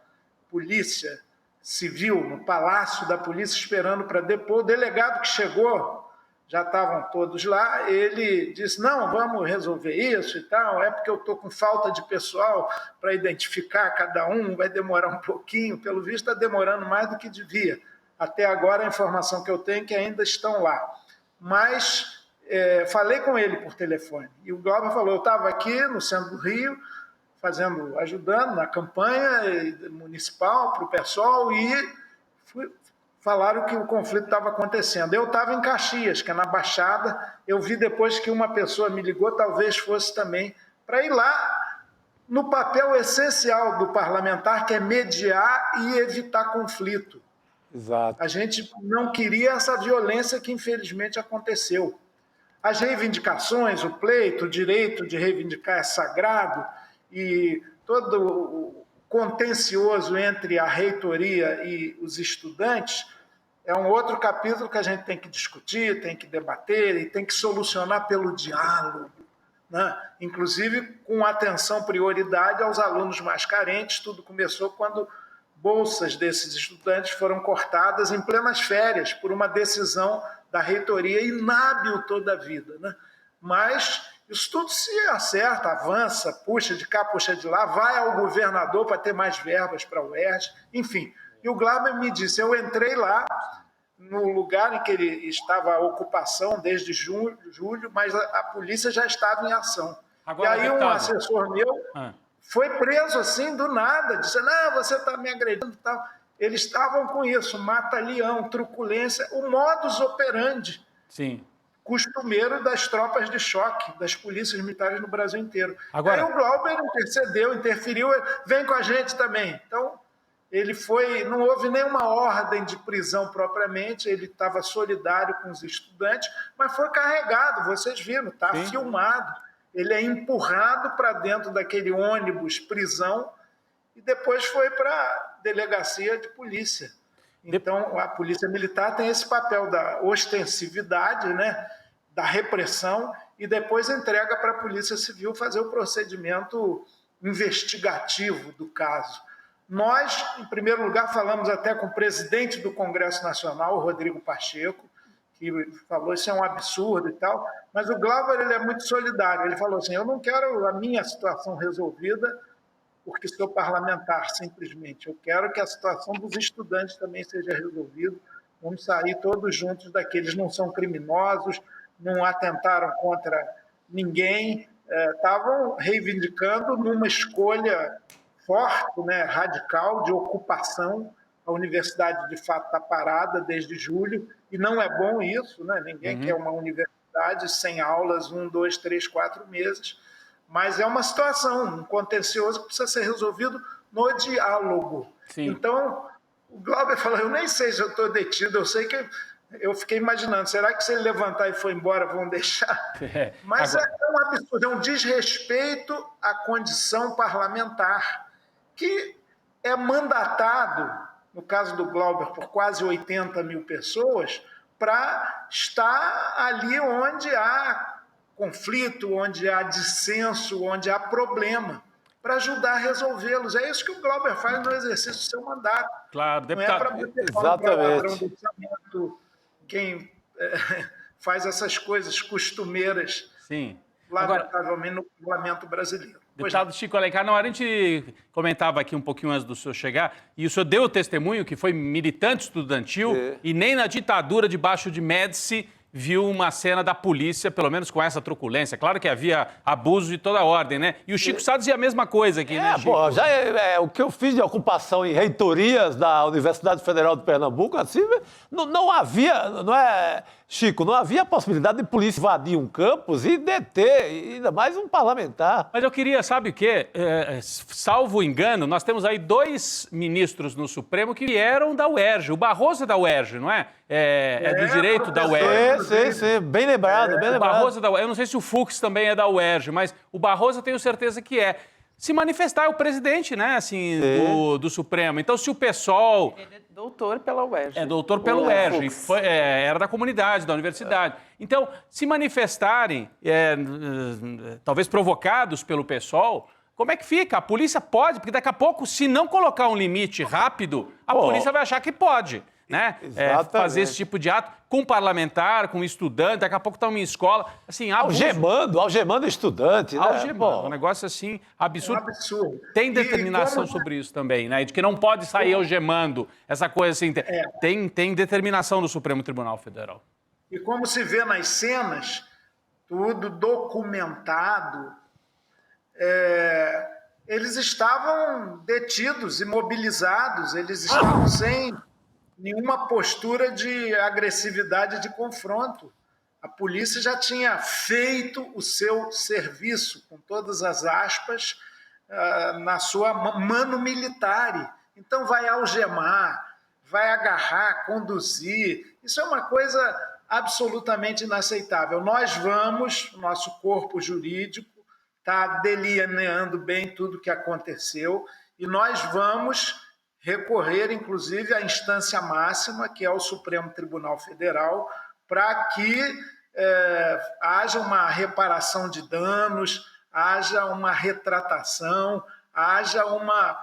Polícia Civil, no Palácio da Polícia, esperando para depor. O delegado que chegou, já estavam todos lá, ele disse, não, vamos resolver isso e tal, é porque eu estou com falta de pessoal para identificar cada um, vai demorar um pouquinho, pelo visto está demorando mais do que devia. Até agora a informação que eu tenho é que ainda estão lá. Mas falei com ele por telefone, e o Glauber falou, eu estava aqui no centro do Rio, ajudando na campanha municipal para o pessoal, e falaram que o conflito estava acontecendo. Eu estava em Caxias, que é na Baixada, eu vi depois que uma pessoa me ligou, talvez fosse também, para ir lá no papel essencial do parlamentar, que é mediar e evitar conflito. Exato. A gente não queria essa violência que infelizmente aconteceu. As reivindicações, o pleito, o direito de reivindicar é sagrado, e todo o contencioso entre a reitoria e os estudantes é um outro capítulo que a gente tem que discutir, tem que debater e tem que solucionar pelo diálogo, né? Inclusive com atenção, prioridade aos alunos mais carentes. Tudo começou quando bolsas desses estudantes foram cortadas em plenas férias por uma decisão da reitoria inábil toda a vida, né? Mas isso tudo se acerta, avança, puxa de cá, puxa de lá, vai ao governador para ter mais verbas para o UERJ, enfim. E o Glauber me disse, eu entrei lá no lugar em que ele estava a ocupação desde julho, mas a polícia já estava em ação. Agora, e aí deputado, um assessor meu foi preso assim do nada, dizendo, você está me agredindo e tal. Eles estavam com isso, mata-leão, truculência, o modus operandi. Sim. Costumeiro das tropas de choque, das polícias militares no Brasil inteiro. Agora... Aí o Glauber intercedeu, interferiu, vem com a gente também. Então, ele foi, não houve nenhuma ordem de prisão propriamente, ele estava solidário com os estudantes, mas foi carregado, vocês viram, está filmado. Ele é empurrado para dentro daquele ônibus prisão e depois foi para a delegacia de polícia. Então, a polícia militar tem esse papel da ostensividade, né, da repressão, e depois entrega para a polícia civil fazer o procedimento investigativo do caso. Nós, em primeiro lugar, falamos até com o presidente do Congresso Nacional, o Rodrigo Pacheco, que falou isso é um absurdo e tal, mas o Glauber ele é muito solidário. Ele falou assim, eu não quero a minha situação resolvida porque sou parlamentar, simplesmente. Eu quero que a situação dos estudantes também seja resolvida. Vamos sair todos juntos daqui. Eles não são criminosos, não atentaram contra ninguém, estavam reivindicando numa escolha forte, né, radical, de ocupação. A universidade, de fato, está parada desde julho, e não é bom isso, né? Ninguém quer uma universidade sem aulas 1, 2, 3, 4 meses. Mas é uma situação, um contencioso que precisa ser resolvido no diálogo. Sim. Então, o Glauber falou, eu nem sei se eu estou detido, eu sei que eu fiquei imaginando, será que se ele levantar e for embora vão deixar? Mas agora... é um absurdo, é um desrespeito à condição parlamentar, que é mandatado, no caso do Glauber, por quase 80 mil pessoas, para estar ali onde há conflito, onde há dissenso, onde há problema, para ajudar a resolvê-los. É isso que o Glauber faz no exercício do seu mandato. Claro, deputado. Não é para você falar para ladrão do orçamento, quem faz essas coisas costumeras, sim, lamentavelmente, no parlamento brasileiro. Deputado Chico Alencar, na hora a gente comentava aqui um pouquinho antes do senhor chegar, e o senhor deu o testemunho que foi militante estudantil e nem na ditadura debaixo de Médici viu uma cena da polícia, pelo menos com essa truculência. Claro que havia abuso de toda ordem, né? E o Chico Sá dizia a mesma coisa aqui, né, Chico? Pô, já o que eu fiz de ocupação em reitorias da Universidade Federal de Pernambuco, assim, não havia, não é, Chico, não havia possibilidade de polícia invadir um campus e deter, ainda mais um parlamentar. Mas eu queria, sabe o quê? Salvo engano, nós temos aí 2 ministros no Supremo que vieram da UERJ. O Barroso é da UERJ, não é? É do direito da UERJ. Sim, bem lembrado, bem lembrado. O Barroso é da UERJ. Eu não sei se o Fux também é da UERJ, mas o Barroso eu tenho certeza que é. Se manifestar é o presidente, né, assim, do Supremo. Então, se o PSOL... Ele é doutor pela UERJ. É doutor pela UERJ. Era da comunidade, da universidade. Então, se manifestarem, talvez provocados pelo PSOL, como é que fica? A polícia pode, porque daqui a pouco, se não colocar um limite rápido, a polícia vai achar que pode. Né? Fazer esse tipo de ato com parlamentar, com estudante, daqui a pouco está uma escola, assim, algemando estudante, né? Algemando, um negócio assim, absurdo. É um absurdo. Tem determinação sobre isso também, né? De que não pode sair algemando, essa coisa assim, tem determinação do Supremo Tribunal Federal. E como se vê nas cenas, tudo documentado, eles estavam detidos, imobilizados, eles estavam sem nenhuma postura de agressividade, de confronto. A polícia já tinha feito o seu serviço, com todas as aspas, na sua mano militare. Então vai algemar, vai agarrar, conduzir. Isso é uma coisa absolutamente inaceitável. Nós vamos, nosso corpo jurídico está delineando bem tudo o que aconteceu, e nós vamos recorrer, inclusive, à instância máxima, que é o Supremo Tribunal Federal, para que haja uma reparação de danos, haja uma retratação, haja uma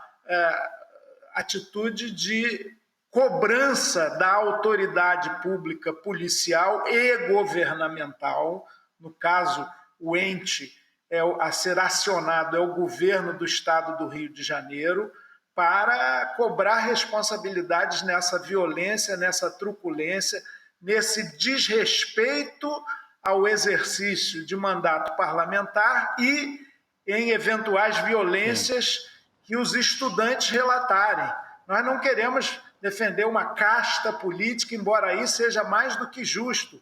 atitude de cobrança da autoridade pública policial e governamental. No caso, o ente a ser acionado é o governo do estado do Rio de Janeiro, para cobrar responsabilidades nessa violência, nessa truculência, nesse desrespeito ao exercício de mandato parlamentar e em eventuais violências que os estudantes relatarem. Nós não queremos defender uma casta política, embora aí seja mais do que justo,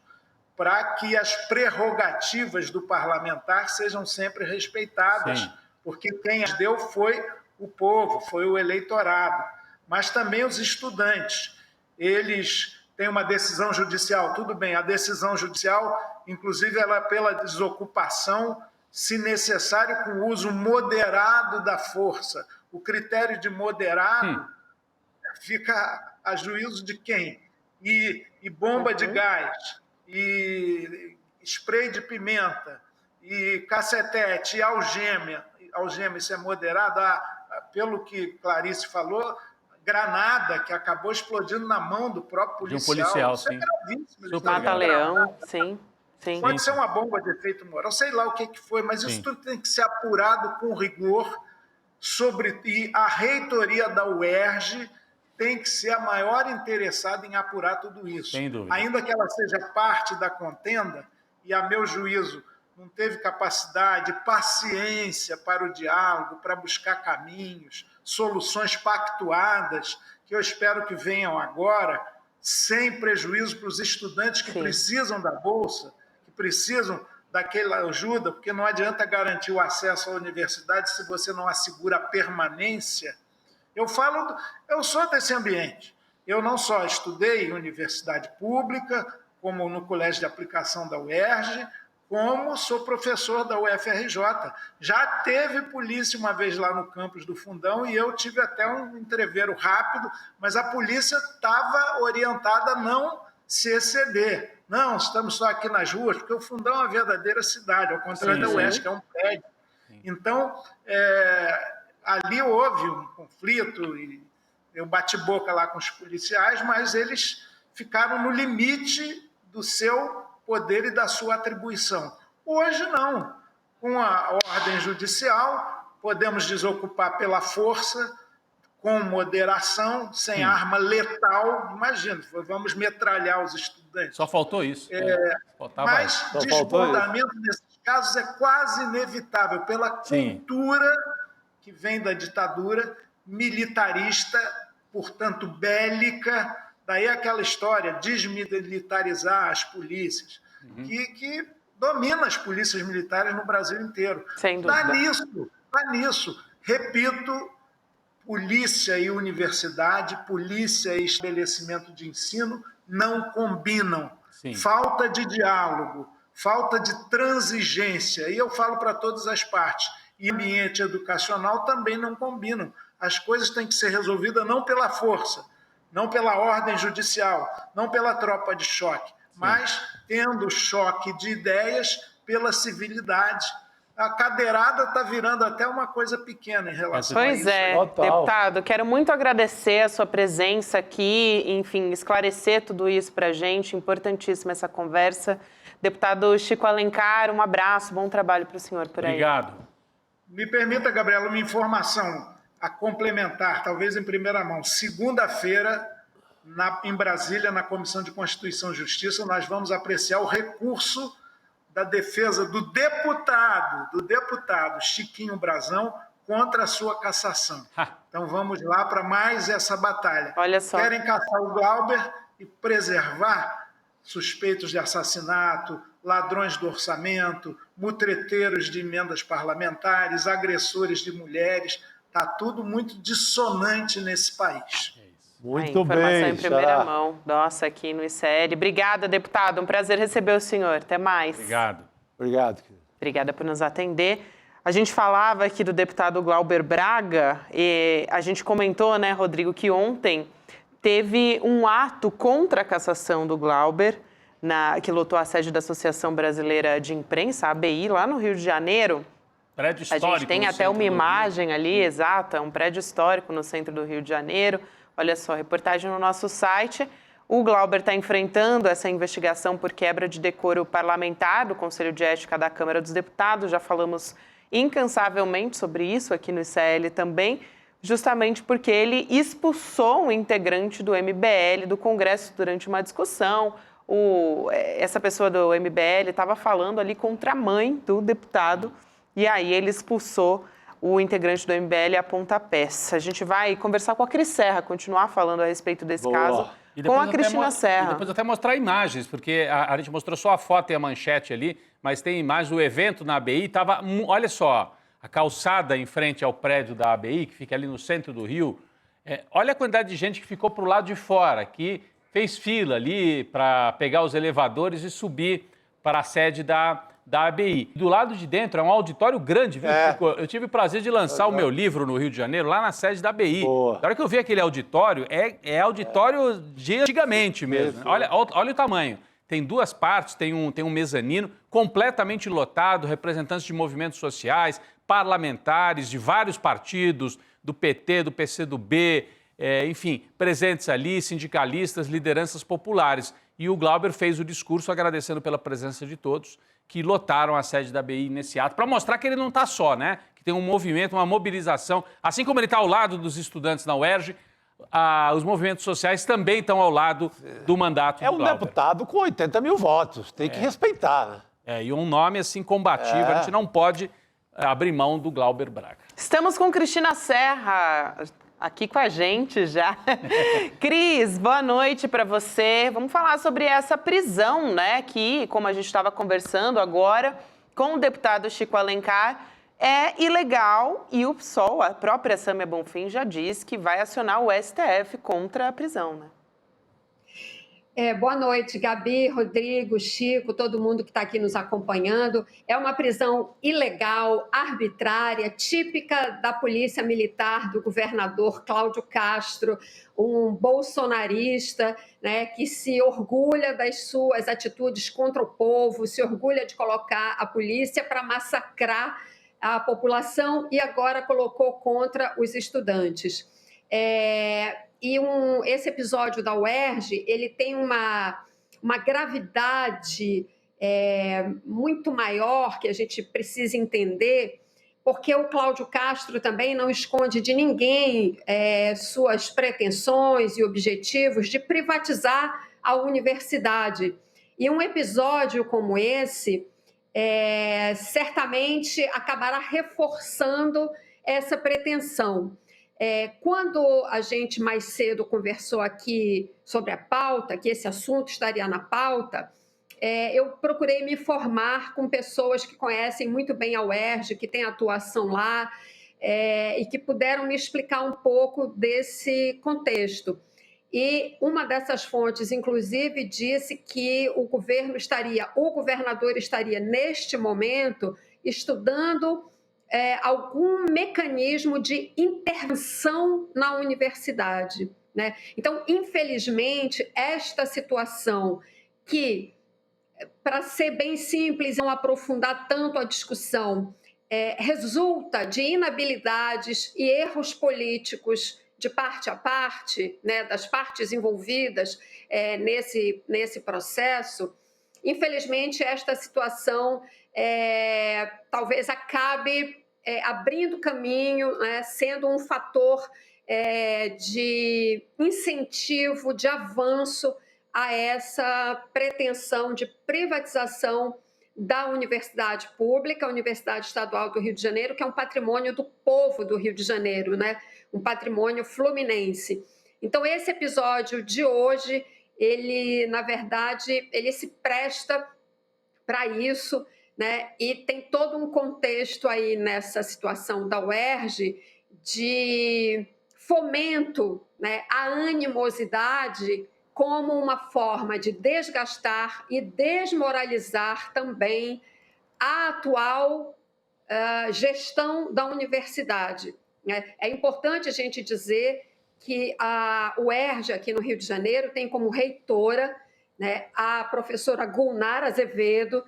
para que as prerrogativas do parlamentar sejam sempre respeitadas, porque quem as deu foi o povo, foi o eleitorado, mas também os estudantes. Eles têm uma decisão judicial, tudo bem, a decisão judicial, inclusive, ela é pela desocupação, se necessário, com o uso moderado da força. O critério de moderado fica a juízo de quem? E bomba de gás, e spray de pimenta, e cacetete, e algema, isso é moderado? Pelo que Clarice falou, granada que acabou explodindo na mão do próprio policial. De um policial, isso sim. é gravíssimo. Mata-leão, sim. Pode ser uma bomba de efeito moral, sei lá o que foi, mas isso tudo tem que ser apurado com rigor, e a reitoria da UERJ tem que ser a maior interessada em apurar tudo isso. Sem dúvida. Ainda que ela seja parte da contenda, e a meu juízo não teve capacidade, paciência para o diálogo, para buscar caminhos, soluções pactuadas, que eu espero que venham agora, sem prejuízo para os estudantes que precisam da Bolsa, que precisam daquela ajuda, porque não adianta garantir o acesso à universidade se você não assegura a permanência. Eu sou desse ambiente. Eu não só estudei em universidade pública, como no colégio de aplicação da UERJ, como sou professor da UFRJ. Já teve polícia uma vez lá no campus do Fundão e eu tive até um entreveiro rápido, mas a polícia estava orientada a não se exceder. Não, estamos só aqui nas ruas, porque o Fundão é uma verdadeira cidade, ao contrário da UERJ, que é um prédio. Então, ali houve um conflito, e eu bati boca lá com os policiais, mas eles ficaram no limite do seu poder e da sua atribuição. Hoje não. Com a ordem judicial, podemos desocupar pela força, com moderação, sem arma letal. Imagina, vamos metralhar os estudantes. Só faltou isso. Mas desbordamento nesses casos é quase inevitável pela cultura que vem da ditadura militarista, portanto bélica. Daí aquela história, desmilitarizar as polícias, que domina as polícias militares no Brasil inteiro. Sem dúvida. Tá nisso. Repito, polícia e universidade, polícia e estabelecimento de ensino não combinam. Falta de diálogo, falta de transigência. E eu falo para todas as partes. E ambiente educacional também não combinam. As coisas têm que ser resolvidas não pela força, não pela ordem judicial, não pela tropa de choque, mas tendo choque de ideias pela civilidade. A cadeirada está virando até uma coisa pequena em relação a isso. Pois é, deputado, quero muito agradecer a sua presença aqui, enfim, esclarecer tudo isso para a gente, importantíssima essa conversa. Deputado Chico Alencar, um abraço, bom trabalho para o senhor por aí. Obrigado. Me permita, Gabriela, uma informação a complementar, talvez em primeira mão. Segunda-feira, em Brasília, na Comissão de Constituição e Justiça, nós vamos apreciar o recurso da defesa do deputado Chiquinho Brazão contra a sua cassação. Então vamos lá para mais essa batalha. Olha só. Querem caçar o Glauber e preservar suspeitos de assassinato, ladrões do orçamento, mutreteiros de emendas parlamentares, agressores de mulheres. Está tudo muito dissonante nesse país. Muito bem. Informação em primeira mão. Nossa, aqui no ICL. Obrigada, deputado. Um prazer receber o senhor. Até mais. Obrigado. Obrigado. Obrigada por nos atender. A gente falava aqui do deputado Glauber Braga e a gente comentou, né, Rodrigo, que ontem teve um ato contra a cassação do Glauber, que lotou a sede da Associação Brasileira de Imprensa, a ABI, lá no Rio de Janeiro. Prédio histórico. A gente tem até uma imagem ali, exata, um prédio histórico no centro do Rio de Janeiro. Olha só, reportagem no nosso site. O Glauber está enfrentando essa investigação por quebra de decoro parlamentar do Conselho de Ética da Câmara dos Deputados. Já falamos incansavelmente sobre isso aqui no ICL também, justamente porque ele expulsou um integrante do MBL do Congresso durante uma discussão. Essa pessoa do MBL estava falando ali contra a mãe do deputado e aí ele expulsou o integrante do MBL a pontapés. A gente vai conversar com a Cris Serra, continuar falando a respeito desse caso com a Cristina Serra. E depois até mostrar imagens, porque a gente mostrou só a foto e a manchete ali, mas tem imagens do evento na ABI. Olha só, a calçada em frente ao prédio da ABI, que fica ali no centro do Rio. Olha a quantidade de gente que ficou para o lado de fora, que fez fila ali para pegar os elevadores e subir para a sede da ABI. Do lado de dentro é um auditório grande, viu? Eu tive o prazer de lançar o meu livro no Rio de Janeiro, lá na sede da ABI. Boa. Na hora que eu vi aquele auditório, é auditório de antigamente mesmo. Olha o tamanho. Tem duas partes, tem um mezanino completamente lotado, representantes de movimentos sociais, parlamentares de vários partidos, do PT, do PCdoB, enfim, presentes ali, sindicalistas, lideranças populares. E o Glauber fez o discurso agradecendo pela presença de todos que lotaram a sede da ABI nesse ato, para mostrar que ele não está só, né? Que tem um movimento, uma mobilização. Assim como ele está ao lado dos estudantes na UERJ, os movimentos sociais também estão ao lado do mandato do Glauber. É um deputado com 80 mil votos, tem que respeitar, né? E um nome assim combativo, a gente não pode abrir mão do Glauber Braga. Estamos com Cristina Serra aqui com a gente já. Cris, boa noite para você. Vamos falar sobre essa prisão, né? Que, como a gente estava conversando agora com o deputado Chico Alencar, é ilegal e o PSOL, a própria Sâmia Bonfim, já diz que vai acionar o STF contra a prisão, né? Boa noite, Gabi, Rodrigo, Chico, todo mundo que está aqui nos acompanhando. É uma prisão ilegal, arbitrária, típica da polícia militar do governador Cláudio Castro, um bolsonarista, né, que se orgulha das suas atitudes contra o povo, se orgulha de colocar a polícia para massacrar a população e agora colocou contra os estudantes. Esse episódio da UERJ, ele tem uma gravidade muito maior que a gente precisa entender, porque o Cláudio Castro também não esconde de ninguém suas pretensões e objetivos de privatizar a universidade. E um episódio como esse certamente acabará reforçando essa pretensão. Quando a gente mais cedo conversou aqui sobre a pauta, que esse assunto estaria na pauta, eu procurei me informar com pessoas que conhecem muito bem a UERJ, que têm atuação lá, e que puderam me explicar um pouco desse contexto. E uma dessas fontes, inclusive, disse que o governador estaria, neste momento, estudando algum mecanismo de intervenção na universidade, né? Então, infelizmente, esta situação que, para ser bem simples e não aprofundar tanto a discussão, resulta de inabilidades e erros políticos de parte a parte, né, das partes envolvidas nesse processo. Infelizmente, esta situação talvez acabe abrindo caminho, né, sendo um fator de incentivo, de avanço a essa pretensão de privatização da universidade pública, a Universidade Estadual do Rio de Janeiro, que é um patrimônio do povo do Rio de Janeiro, né, um patrimônio fluminense. Então, esse episódio de hoje, ele, na verdade, ele se presta para isso, né? E tem todo um contexto aí nessa situação da UERJ de fomento, né, à animosidade como uma forma de desgastar e desmoralizar também a atual gestão da universidade, né? É importante a gente dizer que a UERJ, aqui no Rio de Janeiro, tem como reitora, né, a professora Gulnara Azevedo,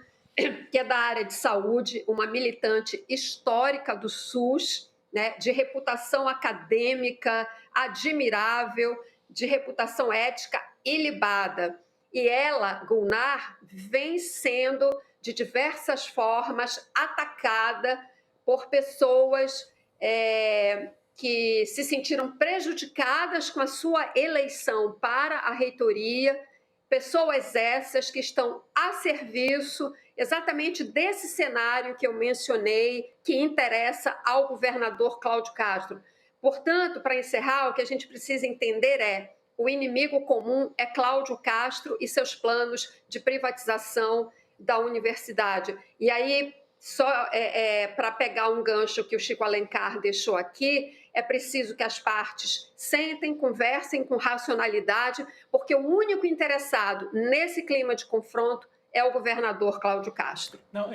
que é da área de saúde, uma militante histórica do SUS, né, de reputação acadêmica admirável, de reputação ética ilibada. E ela, Gulnar, vem sendo, de diversas formas, atacada por pessoas que se sentiram prejudicadas com a sua eleição para a reitoria, pessoas essas que estão a serviço exatamente desse cenário que eu mencionei, que interessa ao governador Cláudio Castro. Portanto, para encerrar, o que a gente precisa entender é: o inimigo comum é Cláudio Castro e seus planos de privatização da universidade. E aí, só para pegar um gancho que o Chico Alencar deixou aqui, é preciso que as partes sentem, conversem com racionalidade, porque o único interessado nesse clima de confronto é o governador Cláudio Castro. Não,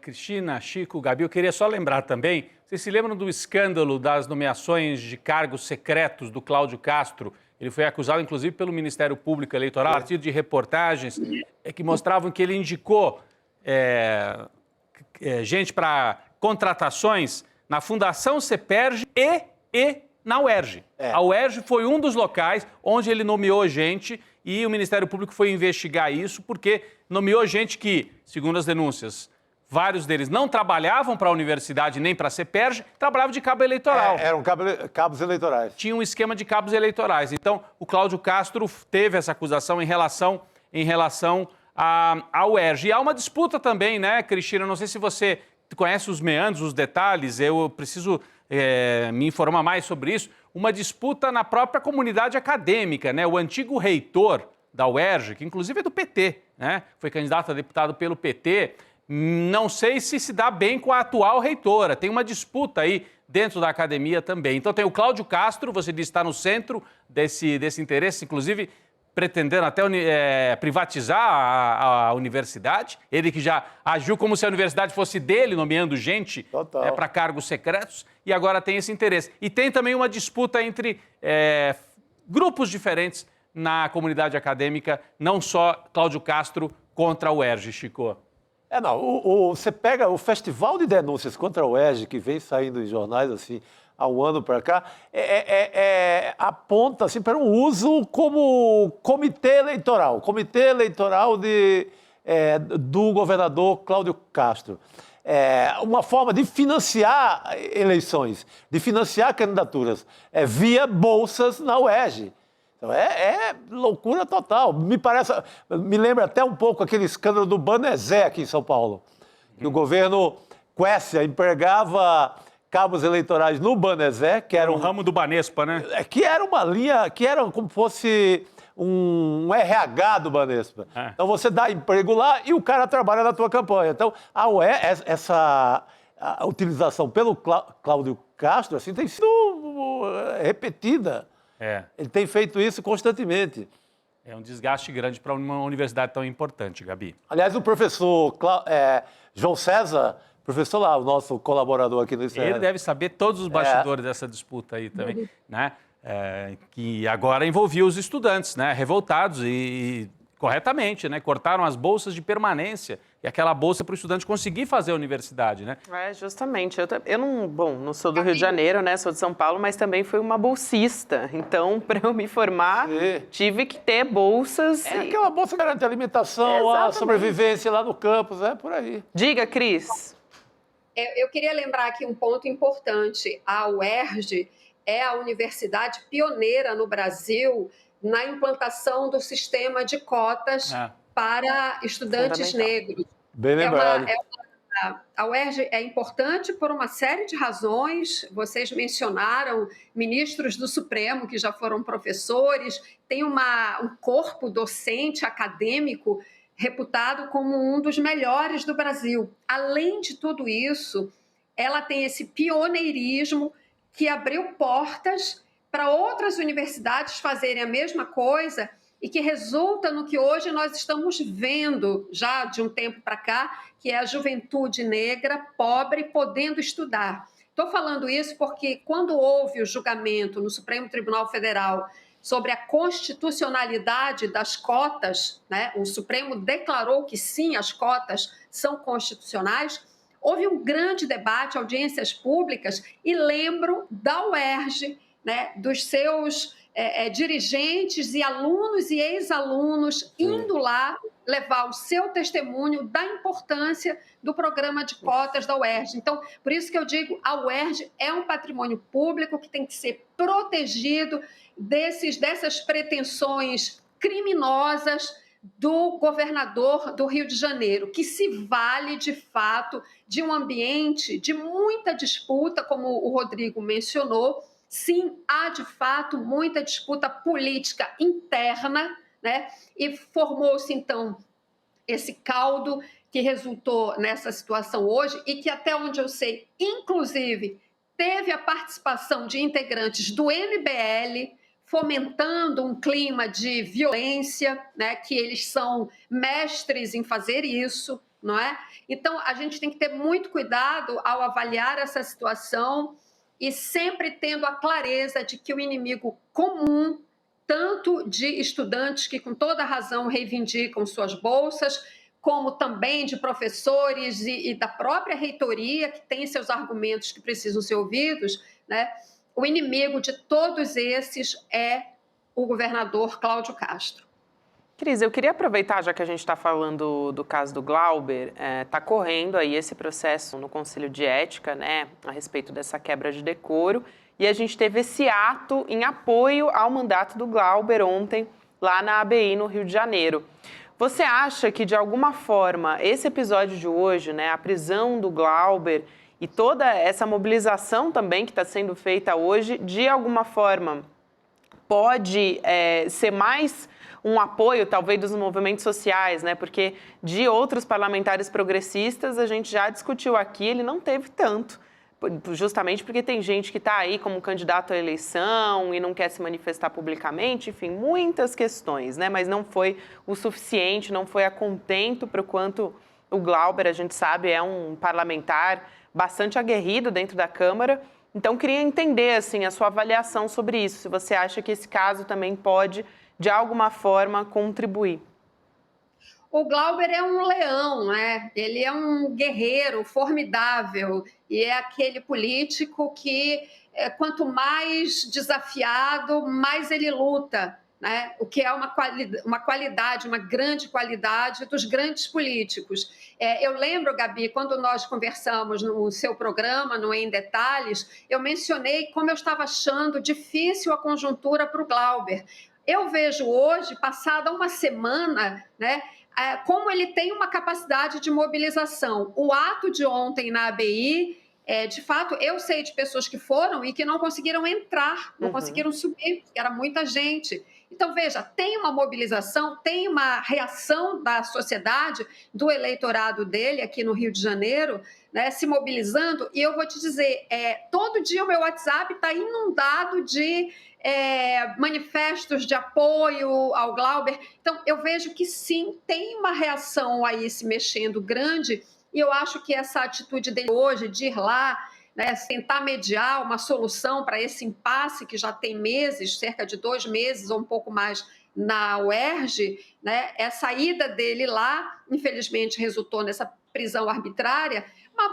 Cristina, Chico, Gabi, eu queria só lembrar também, vocês se lembram do escândalo das nomeações de cargos secretos do Cláudio Castro? Ele foi acusado, inclusive, pelo Ministério Público Eleitoral, a partir de reportagens que mostravam que ele indicou gente para contratações na Fundação CEPERJ e na UERJ. A UERJ foi um dos locais onde ele nomeou gente e o Ministério Público foi investigar isso porque nomeou gente que, segundo as denúncias, vários deles não trabalhavam para a universidade nem para a CEPERJ, trabalhavam de cabo eleitoral. Eram cabos eleitorais. Tinha um esquema de cabos eleitorais. Então, o Cláudio Castro teve essa acusação em relação à UERJ. E há uma disputa também, né, Cristina? Não sei se você conhece os meandros, os detalhes, eu preciso me informar mais sobre isso. Uma disputa na própria comunidade acadêmica, né? O antigo reitor da UERJ, que inclusive é do PT, né? Foi candidato a deputado pelo PT, não sei se dá bem com a atual reitora. Tem uma disputa aí dentro da academia também. Então tem o Cláudio Castro, você disse, está no centro desse interesse, inclusive pretendendo até privatizar a universidade. Ele que já agiu como se a universidade fosse dele, nomeando gente para cargos secretos, e agora tem esse interesse. E tem também uma disputa entre grupos diferentes na comunidade acadêmica, não só Cláudio Castro contra a UERJ, Chico. Você pega o festival de denúncias contra a UERJ, que vem saindo em jornais assim, há um ano para cá, aponta assim, para um uso como comitê eleitoral do governador Cláudio Castro. Uma forma de financiar eleições, de financiar candidaturas, via bolsas na UERJ. Então, é loucura total. Me lembra até um pouco aquele escândalo do Banezé aqui em São Paulo, que o governo Quércia empregava cabos eleitorais no Banezé, que era um ramo do Banespa, né? Que era uma linha, que era como fosse um RH do Banespa. Então você dá emprego lá e o cara trabalha na tua campanha. Então essa utilização pelo Cláudio Castro assim, tem sido repetida. Ele tem feito isso constantemente. É um desgaste grande para uma universidade tão importante, Gabi. Aliás, o professor João César, professor lá, o nosso colaborador aqui no ICL. Ele deve saber todos os bastidores dessa disputa aí também, né? Que agora envolvia os estudantes, né? Revoltados e corretamente, né? Cortaram as bolsas de permanência e aquela bolsa para o estudante conseguir fazer a universidade, né? Justamente. Eu não sou do Rio de Janeiro, né? Sou de São Paulo, mas também fui uma bolsista. Então, para eu me formar, tive que ter bolsas. Aquela bolsa garante alimentação, a sobrevivência lá no campus, por aí. Diga, Cris. Eu queria lembrar aqui um ponto importante. A UERJ é a universidade pioneira no Brasil na implantação do sistema de cotas para estudantes negros. Bem lembrado. A UERJ é importante por uma série de razões. Vocês mencionaram ministros do Supremo que já foram professores, tem um corpo docente acadêmico reputado como um dos melhores do Brasil. Além de tudo isso, ela tem esse pioneirismo que abriu portas para outras universidades fazerem a mesma coisa e que resulta no que hoje nós estamos vendo já de um tempo para cá, que é a juventude negra, pobre, podendo estudar. Estou falando isso porque quando houve o julgamento no Supremo Tribunal Federal sobre a constitucionalidade das cotas, né, o Supremo declarou que sim, as cotas são constitucionais, houve um grande debate, audiências públicas, e lembro da UERJ, né, dos seus dirigentes e alunos e ex-alunos indo lá levar o seu testemunho da importância do programa de cotas da UERJ. Então, por isso que eu digo, a UERJ é um patrimônio público que tem que ser protegido dessas pretensões criminosas do governador do Rio de Janeiro, que se vale, de fato, de um ambiente de muita disputa, como o Rodrigo mencionou. Sim, há, de fato, muita disputa política interna, né? E formou-se, então, esse caldo que resultou nessa situação hoje e que, até onde eu sei, inclusive, teve a participação de integrantes do MBL, fomentando um clima de violência, né? Que eles são mestres em fazer isso, não é? Então, a gente tem que ter muito cuidado ao avaliar essa situação e sempre tendo a clareza de que o inimigo comum, tanto de estudantes que com toda razão reivindicam suas bolsas, como também de professores e da própria reitoria, que tem seus argumentos que precisam ser ouvidos, né? O inimigo de todos esses é o governador Cláudio Castro. Cris, eu queria aproveitar, já que a gente está falando do caso do Glauber, está correndo aí esse processo no Conselho de Ética, né, a respeito dessa quebra de decoro, e a gente teve esse ato em apoio ao mandato do Glauber ontem, lá na ABI, no Rio de Janeiro. Você acha que, de alguma forma, esse episódio de hoje, né, a prisão do Glauber e toda essa mobilização também que está sendo feita hoje, de alguma forma, pode ser mais um apoio, talvez, dos movimentos sociais, né? Porque de outros parlamentares progressistas, a gente já discutiu aqui, ele não teve tanto, justamente porque tem gente que está aí como candidato à eleição e não quer se manifestar publicamente, enfim, muitas questões, né? Mas não foi o suficiente, não foi a contento para o quanto o Glauber, a gente sabe, é um parlamentar bastante aguerrido dentro da Câmara. Então, queria entender, assim, a sua avaliação sobre isso, se você acha que esse caso também pode, de alguma forma, contribuir. O Glauber é um leão, né? Ele é um guerreiro formidável e é aquele político que, quanto mais desafiado, mais ele luta, né? O que é uma qualidade, uma grande qualidade dos grandes políticos. Eu lembro, Gabi, quando nós conversamos no seu programa, no Em Detalhes, eu mencionei como eu estava achando difícil a conjuntura para o Glauber. Eu vejo hoje, passada uma semana, né, como ele tem uma capacidade de mobilização. O ato de ontem na ABI, de fato, eu sei de pessoas que foram e que não conseguiram entrar, não conseguiram subir, porque era muita gente. Então, veja, tem uma mobilização, tem uma reação da sociedade, do eleitorado dele aqui no Rio de Janeiro, né, se mobilizando. E eu vou te dizer, todo dia o meu WhatsApp está inundado de manifestos de apoio ao Glauber. Então, eu vejo que sim, tem uma reação aí se mexendo grande, e eu acho que essa atitude dele hoje de ir lá, né, tentar mediar uma solução para esse impasse que já tem meses, cerca de 2 meses ou um pouco mais na UERJ, né, essa ida dele lá, infelizmente, resultou nessa prisão arbitrária,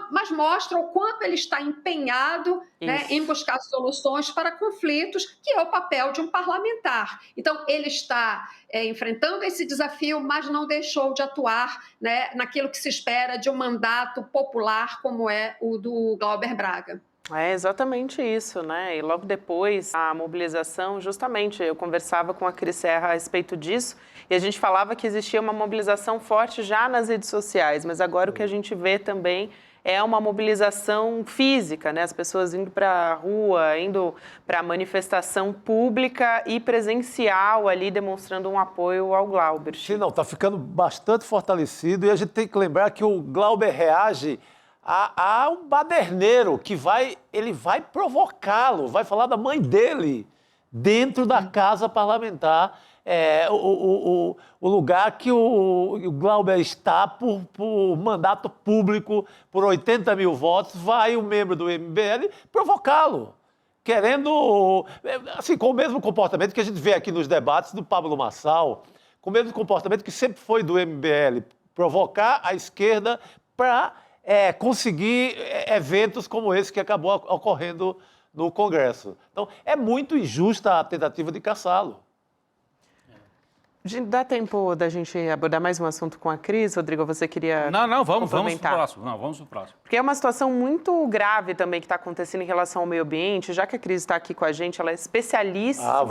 mas mostra o quanto ele está empenhado, né, em buscar soluções para conflitos, que é o papel de um parlamentar. Então, ele está enfrentando esse desafio, mas não deixou de atuar, né, naquilo que se espera de um mandato popular como é o do Glauber Braga. É exatamente isso, né? E logo depois, a mobilização, justamente, eu conversava com a Cris Serra a respeito disso, e a gente falava que existia uma mobilização forte já nas redes sociais, mas agora o que a gente vê também é uma mobilização física, né? As pessoas indo para a rua, indo para a manifestação pública e presencial ali, demonstrando um apoio ao Glauber. Sim, não, está ficando bastante fortalecido, e a gente tem que lembrar que o Glauber reage a um baderneiro que ele vai provocá-lo, vai falar da mãe dele dentro da casa parlamentar, o lugar que o Glauber está por mandato público, por 80 mil votos, vai um membro do MBL provocá-lo, querendo, assim, com o mesmo comportamento que a gente vê aqui nos debates do Pablo Marçal, com o mesmo comportamento que sempre foi do MBL, provocar a esquerda para conseguir eventos como esse que acabou ocorrendo no Congresso. Então, é muito injusta a tentativa de caçá-lo. Dá tempo da gente abordar mais um assunto com a Cris? Rodrigo, você queria vamos pro próximo. Vamos pro próximo. Porque é uma situação muito grave também que está acontecendo em relação ao meio ambiente. Já que a Cris está aqui com a gente, ela é especialíssima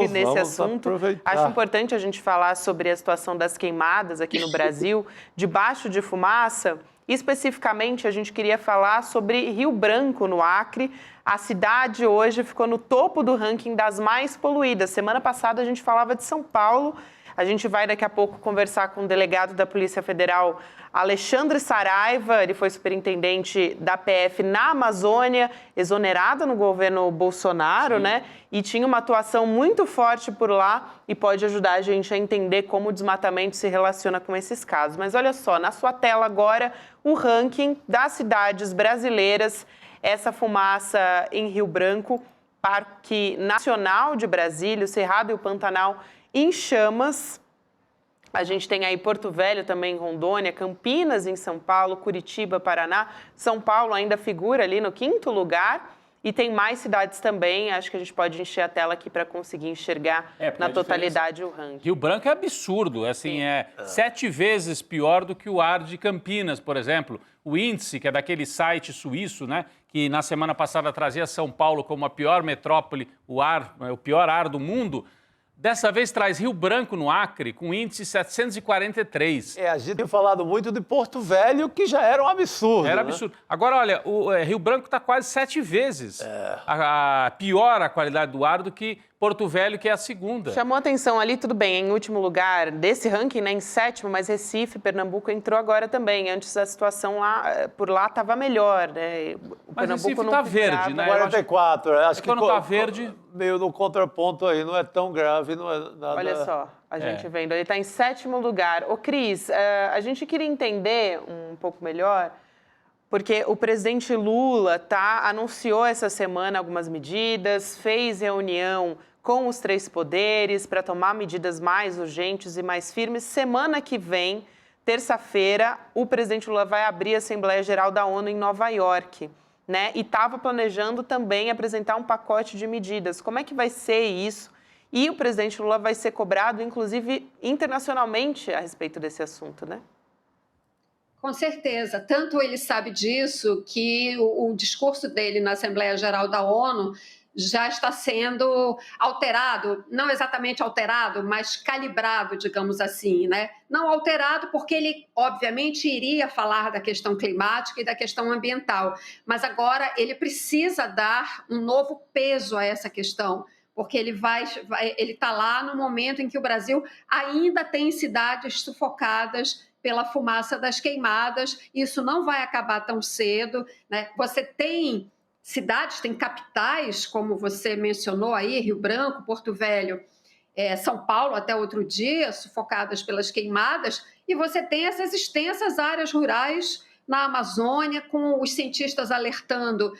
nesse assunto. Aproveitar. Acho importante a gente falar sobre a situação das queimadas aqui no Brasil, debaixo de fumaça. Especificamente, a gente queria falar sobre Rio Branco, no Acre. A cidade hoje ficou no topo do ranking das mais poluídas. Semana passada a gente falava de São Paulo. A gente vai daqui a pouco conversar com o delegado da Polícia Federal, Alexandre Saraiva. Ele foi superintendente da PF na Amazônia, exonerado no governo Bolsonaro, né? E tinha uma atuação muito forte por lá e pode ajudar a gente a entender como o desmatamento se relaciona com esses casos. Mas olha só, na sua tela agora, o ranking das cidades brasileiras. Essa fumaça em Rio Branco, Parque Nacional de Brasília, o Cerrado e o Pantanal em chamas. A gente tem aí Porto Velho também em Rondônia, Campinas em São Paulo, Curitiba, Paraná. São Paulo ainda figura ali no 5º lugar. E tem mais cidades também. Acho que a gente pode encher a tela aqui para conseguir enxergar na totalidade o ranking. Rio Branco é absurdo. Assim, é 7 vezes pior do que o ar de Campinas, por exemplo. O índice, que é daquele site suíço, né, que na semana passada trazia São Paulo como a pior metrópole, o pior ar do mundo, dessa vez traz Rio Branco, no Acre, com índice 743. A gente tem falado muito de Porto Velho, que já era um absurdo. Era absurdo. Agora, olha, o Rio Branco está quase 7 vezes pior a qualidade do ar do que Porto Velho, que é a segunda. Chamou atenção ali, tudo bem, em último lugar desse ranking, né, em 7º, mas Recife, Pernambuco entrou agora também. Antes a situação por lá estava melhor, né? Mas Recife está verde, né? 44, acho que quando está verde... Meio no contraponto aí, não é tão grave, não é nada... Olha só, a gente vendo, ele está em 7º lugar. Ô Cris, a gente queria entender um pouco melhor, porque o presidente Lula anunciou essa semana algumas medidas, fez reunião com os 3 poderes para tomar medidas mais urgentes e mais firmes. Semana que vem, terça-feira, o presidente Lula vai abrir a Assembleia Geral da ONU em Nova York, né? E estava planejando também apresentar um pacote de medidas. Como é que vai ser isso? E o presidente Lula vai ser cobrado, inclusive, internacionalmente a respeito desse assunto, né? Com certeza. Tanto ele sabe disso que o discurso dele na Assembleia Geral da ONU já está sendo alterado, não exatamente alterado, mas calibrado, digamos assim, né? Não alterado porque ele, obviamente, iria falar da questão climática e da questão ambiental, mas agora ele precisa dar um novo peso a essa questão, porque ele está lá no momento em que o Brasil ainda tem cidades sufocadas pela fumaça das queimadas. Isso não vai acabar tão cedo, né? Você tem cidades, tem capitais, como você mencionou aí, Rio Branco, Porto Velho, São Paulo, até outro dia, sufocadas pelas queimadas, e você tem essas extensas áreas rurais na Amazônia, com os cientistas alertando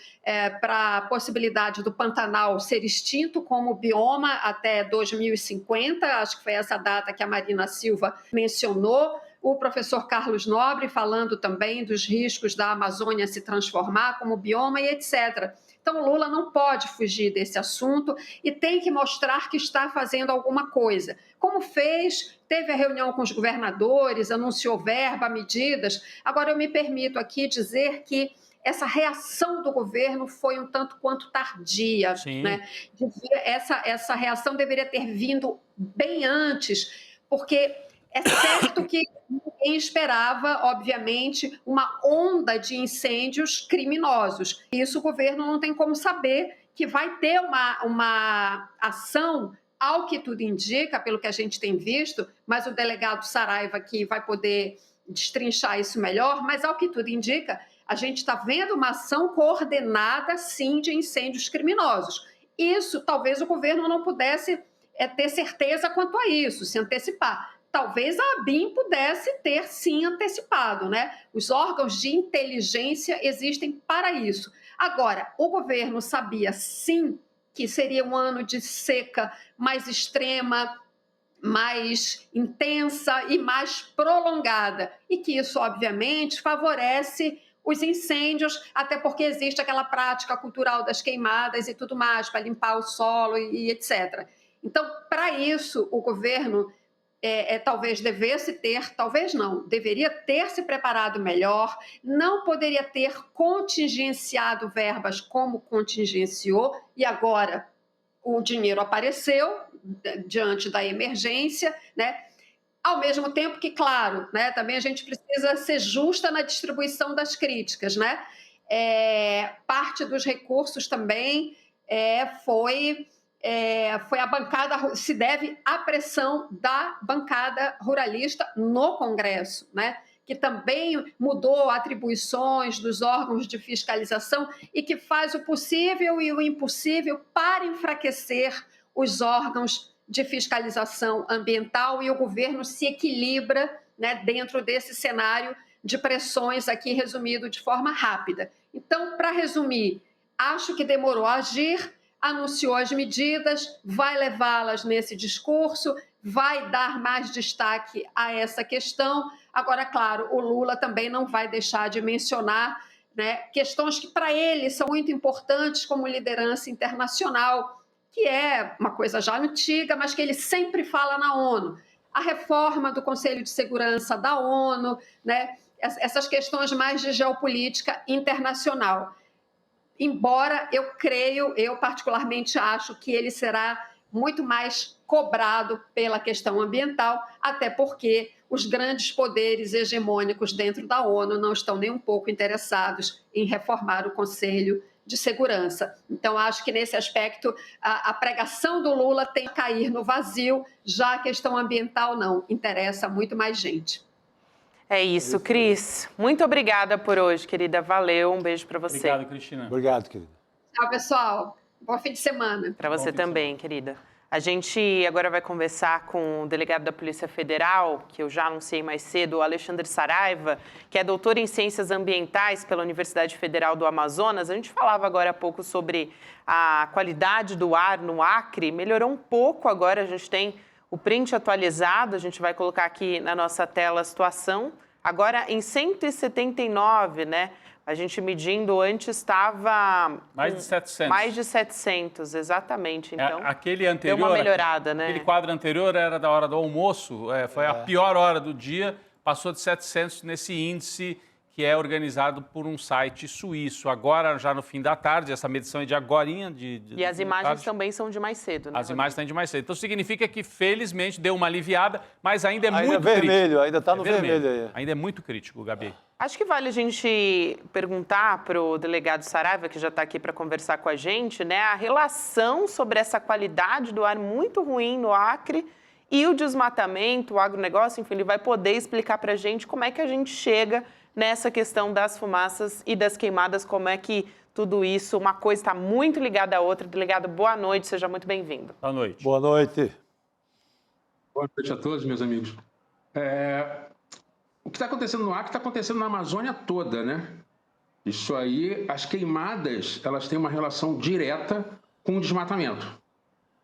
para a possibilidade do Pantanal ser extinto como bioma até 2050, acho que foi essa data que a Marina Silva mencionou. O professor Carlos Nobre falando também dos riscos da Amazônia se transformar como bioma e etc. Então, o Lula não pode fugir desse assunto e tem que mostrar que está fazendo alguma coisa. Como fez, teve a reunião com os governadores, anunciou verba, medidas. Agora, eu me permito aqui dizer que essa reação do governo foi um tanto quanto tardia, né? Essa reação deveria ter vindo bem antes, porque é certo que ninguém esperava, obviamente, uma onda de incêndios criminosos. Isso o governo não tem como saber que vai ter uma ação, ao que tudo indica, pelo que a gente tem visto, mas o delegado Saraiva aqui vai poder destrinchar isso melhor, mas ao que tudo indica, a gente está vendo uma ação coordenada, sim, de incêndios criminosos. Isso, talvez o governo não pudesse ter certeza quanto a isso, se antecipar. Talvez a ABIN pudesse ter, sim, antecipado, né? Os órgãos de inteligência existem para isso. Agora, o governo sabia, sim, que seria um ano de seca mais extrema, mais intensa e mais prolongada, e que isso, obviamente, favorece os incêndios, até porque existe aquela prática cultural das queimadas e tudo mais, para limpar o solo e etc. Então, para isso, o governo talvez devesse ter, talvez não, deveria ter se preparado melhor, não poderia ter contingenciado verbas como contingenciou, e agora o dinheiro apareceu diante da emergência, né? Ao mesmo tempo que, claro, né, também a gente precisa ser justa na distribuição das críticas, né? Parte dos recursos também foi a bancada, se deve à pressão da bancada ruralista no Congresso, né? Que também mudou atribuições dos órgãos de fiscalização e que faz o possível e o impossível para enfraquecer os órgãos de fiscalização ambiental, e o governo se equilibra, né, dentro desse cenário de pressões aqui resumido de forma rápida. Então, para resumir, acho que demorou a agir, anunciou as medidas, vai levá-las nesse discurso, vai dar mais destaque a essa questão. Agora, claro, o Lula também não vai deixar de mencionar, né, questões que para ele são muito importantes, como liderança internacional, que é uma coisa já antiga, mas que ele sempre fala na ONU. A reforma do Conselho de Segurança da ONU, né, essas questões mais de geopolítica internacional. Embora eu particularmente acho que ele será muito mais cobrado pela questão ambiental, até porque os grandes poderes hegemônicos dentro da ONU não estão nem um pouco interessados em reformar o Conselho de Segurança. Então, acho que nesse aspecto a pregação do Lula tem que cair no vazio, já a questão ambiental não interessa muito mais gente. É isso, Cris. Muito obrigada por hoje, querida. Valeu, um beijo para você. Obrigado, Cristina. Obrigado, querida. Tchau, pessoal. Bom fim de semana. Para você também, querida. A gente agora vai conversar com o delegado da Polícia Federal, que eu já anunciei mais cedo, o Alexandre Saraiva, que é doutor em Ciências Ambientais pela Universidade Federal do Amazonas. A gente falava agora há pouco sobre a qualidade do ar no Acre. Melhorou um pouco agora, a gente tem o print atualizado, a gente vai colocar aqui na nossa tela a situação. Agora em 179, né? A gente medindo antes estava... Mais de 700. Mais de 700, exatamente. Então, aquele anterior, deu uma melhorada, né? Aquele quadro anterior era da hora do almoço, foi a pior hora do dia, passou de 700 nesse índice que é organizado por um site suíço. Agora, já no fim da tarde, essa medição é de agorinha. E as imagens também são de mais cedo, né? As imagens estão de mais cedo. Então, significa que, felizmente, deu uma aliviada, mas ainda é muito vermelho, crítico. ainda está no vermelho aí. Ainda é muito crítico, Gabi. Acho que vale a gente perguntar para o delegado Saraiva, que já está aqui para conversar com a gente, né, a relação sobre essa qualidade do ar muito ruim no Acre e o desmatamento, o agronegócio, enfim, ele vai poder explicar para a gente como é que a gente chega nessa questão das fumaças e das queimadas, como é que tudo isso, uma coisa está muito ligada à outra. Delegado, boa noite, seja muito bem-vindo. Boa noite. Boa noite. Boa noite a todos, meus amigos. O que está acontecendo no Acre está acontecendo na Amazônia toda, né? Isso aí, as queimadas, elas têm uma relação direta com o desmatamento.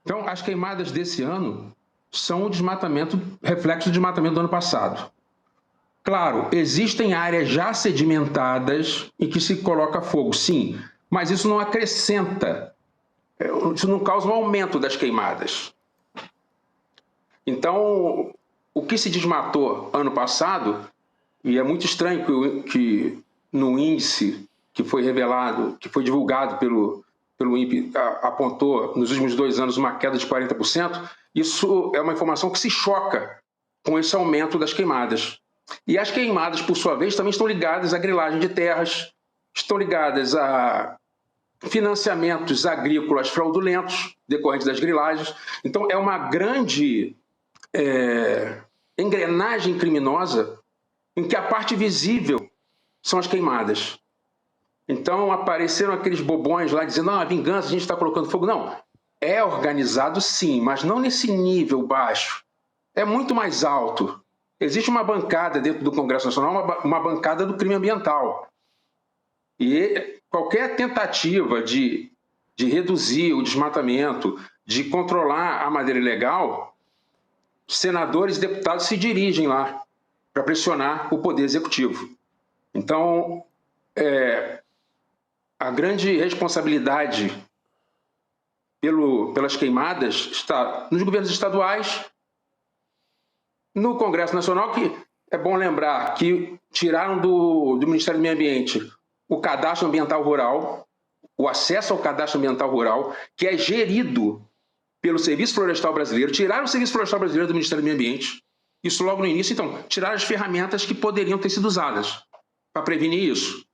Então, as queimadas desse ano são o desmatamento, reflexo do desmatamento do ano passado. Claro, existem áreas já sedimentadas em que se coloca fogo, sim, mas isso não acrescenta, isso não causa um aumento das queimadas. Então, o que se desmatou ano passado, e é muito estranho que no índice que foi revelado, que foi divulgado pelo INPE, apontou nos últimos 2 anos uma queda de 40%, isso é uma informação que se choca com esse aumento das queimadas. E as queimadas, por sua vez, também estão ligadas à grilagem de terras, estão ligadas a financiamentos agrícolas fraudulentos decorrentes das grilagens. Então, é uma grande engrenagem criminosa em que a parte visível são as queimadas. Então, apareceram aqueles bobões lá dizendo, a vingança, a gente está colocando fogo. Não, é organizado sim, mas não nesse nível baixo. É muito mais alto. Existe uma bancada dentro do Congresso Nacional, uma bancada do crime ambiental. E qualquer tentativa de reduzir o desmatamento, de controlar a madeira ilegal, senadores e deputados se dirigem lá para pressionar o Poder Executivo. Então, a grande responsabilidade pelas queimadas está nos governos estaduais, no Congresso Nacional, que é bom lembrar que tiraram do Ministério do Meio Ambiente o cadastro ambiental rural, o acesso ao cadastro ambiental rural, que é gerido pelo Serviço Florestal Brasileiro, tiraram o Serviço Florestal Brasileiro do Ministério do Meio Ambiente, isso logo no início, então, tiraram as ferramentas que poderiam ter sido usadas para prevenir isso.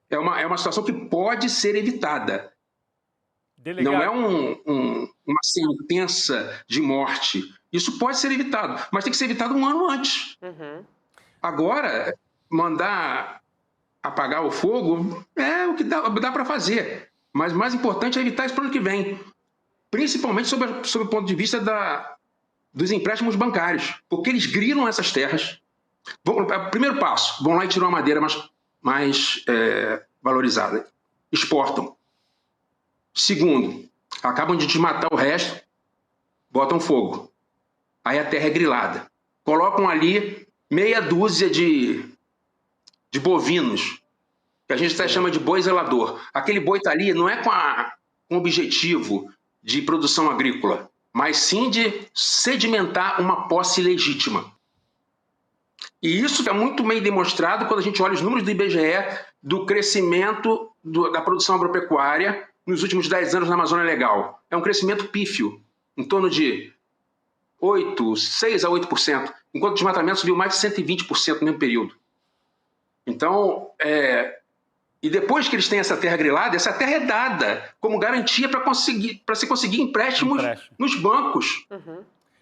É uma situação que pode ser evitada. Delegado. Não é uma sentença de morte. Isso pode ser evitado, mas tem que ser evitado um ano antes. Agora, mandar apagar o fogo é o que dá para fazer. Mas o mais importante é evitar isso para o ano que vem. Principalmente sob o ponto de vista dos empréstimos bancários. Porque eles grilam essas terras. Primeiro passo, vão lá e tiram a madeira mais valorizada. Exportam. Segundo, acabam de desmatar o resto, botam fogo. Aí a terra é grilada. Colocam ali meia dúzia de bovinos, que a gente até chama de boi zelador. Aquele boi está ali não é com o objetivo de produção agrícola, mas sim de sedimentar uma posse legítima. E isso é muito bem demonstrado quando a gente olha os números do IBGE do crescimento da produção agropecuária nos últimos 10 anos na Amazônia Legal. É um crescimento pífio, em torno de 6 a 8%, enquanto o desmatamento subiu mais de 120% no mesmo período. Então, e depois que eles têm essa terra grilada, essa terra é dada como garantia para se conseguir empréstimos nos bancos,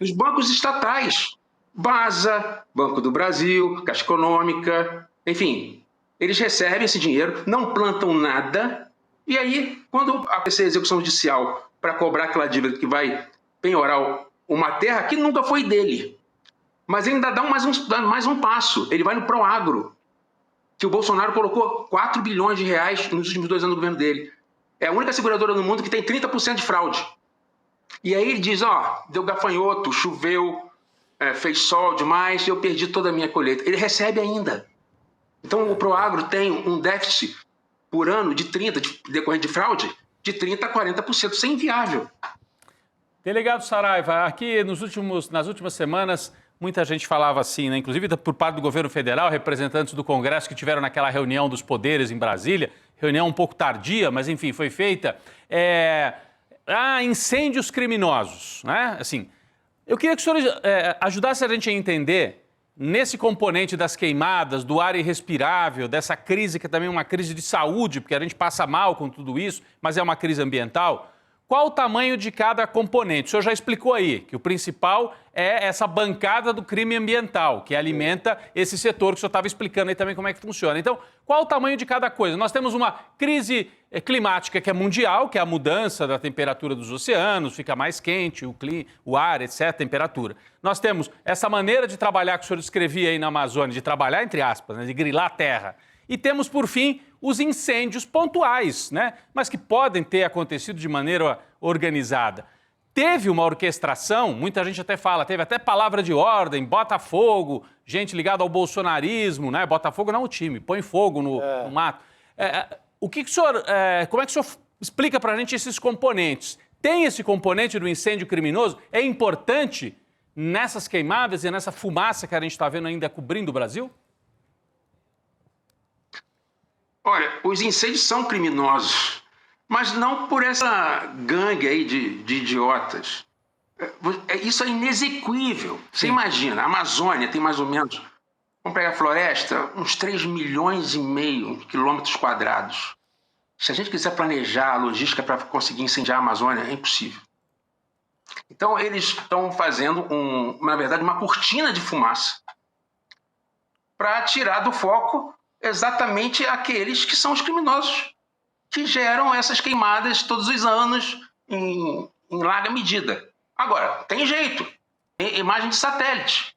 nos bancos estatais. BASA, Banco do Brasil, Caixa Econômica, enfim, eles recebem esse dinheiro, não plantam nada, e aí, quando aparecer a execução judicial para cobrar aquela dívida que vai penhorar uma terra que nunca foi dele, mas ele ainda dá mais um passo, ele vai no Proagro, que o Bolsonaro colocou 4 bilhões de reais nos últimos 2 anos do governo dele. É a única seguradora no mundo que tem 30% de fraude. E aí ele diz, deu gafanhoto, choveu, fez sol demais e eu perdi toda a minha colheita. Ele recebe ainda. Então o Proagro tem um déficit por ano de 30%, decorrente de fraude, de 30% a 40%. Isso é inviável. Delegado Saraiva, aqui nas últimas semanas, muita gente falava assim, né? Inclusive por parte do governo federal, representantes do Congresso que tiveram naquela reunião dos poderes em Brasília, reunião um pouco tardia, mas enfim, foi feita, incêndios criminosos, né? Assim, eu queria que o senhor ajudasse a gente a entender, nesse componente das queimadas, do ar irrespirável, dessa crise que é também uma crise de saúde, porque a gente passa mal com tudo isso, mas é uma crise ambiental, qual o tamanho de cada componente? O senhor já explicou aí que o principal é essa bancada do crime ambiental, que alimenta esse setor que o senhor estava explicando aí também como é que funciona. Então, qual o tamanho de cada coisa? Nós temos uma crise climática que é mundial, que é a mudança da temperatura dos oceanos, fica mais quente, o ar, etc., a temperatura. Nós temos essa maneira de trabalhar que o senhor descrevia aí na Amazônia, de trabalhar, entre aspas, né, de grilar a terra. E temos, por fim, os incêndios pontuais, né? Mas que podem ter acontecido de maneira organizada. Teve uma orquestração, muita gente até fala, teve até palavra de ordem, Botafogo, gente ligada ao bolsonarismo, né? Botafogo não o time, põe fogo no mato. Como é que o senhor explica para a gente esses componentes? Tem esse componente do incêndio criminoso? É importante nessas queimadas e nessa fumaça que a gente está vendo ainda cobrindo o Brasil? Olha, os incêndios são criminosos, mas não por essa gangue aí de idiotas. Isso é inexequível. Você imagina, a Amazônia tem mais ou menos, vamos pegar a floresta, uns 3,5 milhões de quilômetros quadrados. Se a gente quiser planejar a logística para conseguir incendiar a Amazônia, é impossível. Então, eles estão fazendo, na verdade, uma cortina de fumaça para tirar do foco exatamente aqueles que são os criminosos, que geram essas queimadas todos os anos em larga medida. Agora, tem jeito. Tem imagem de satélite.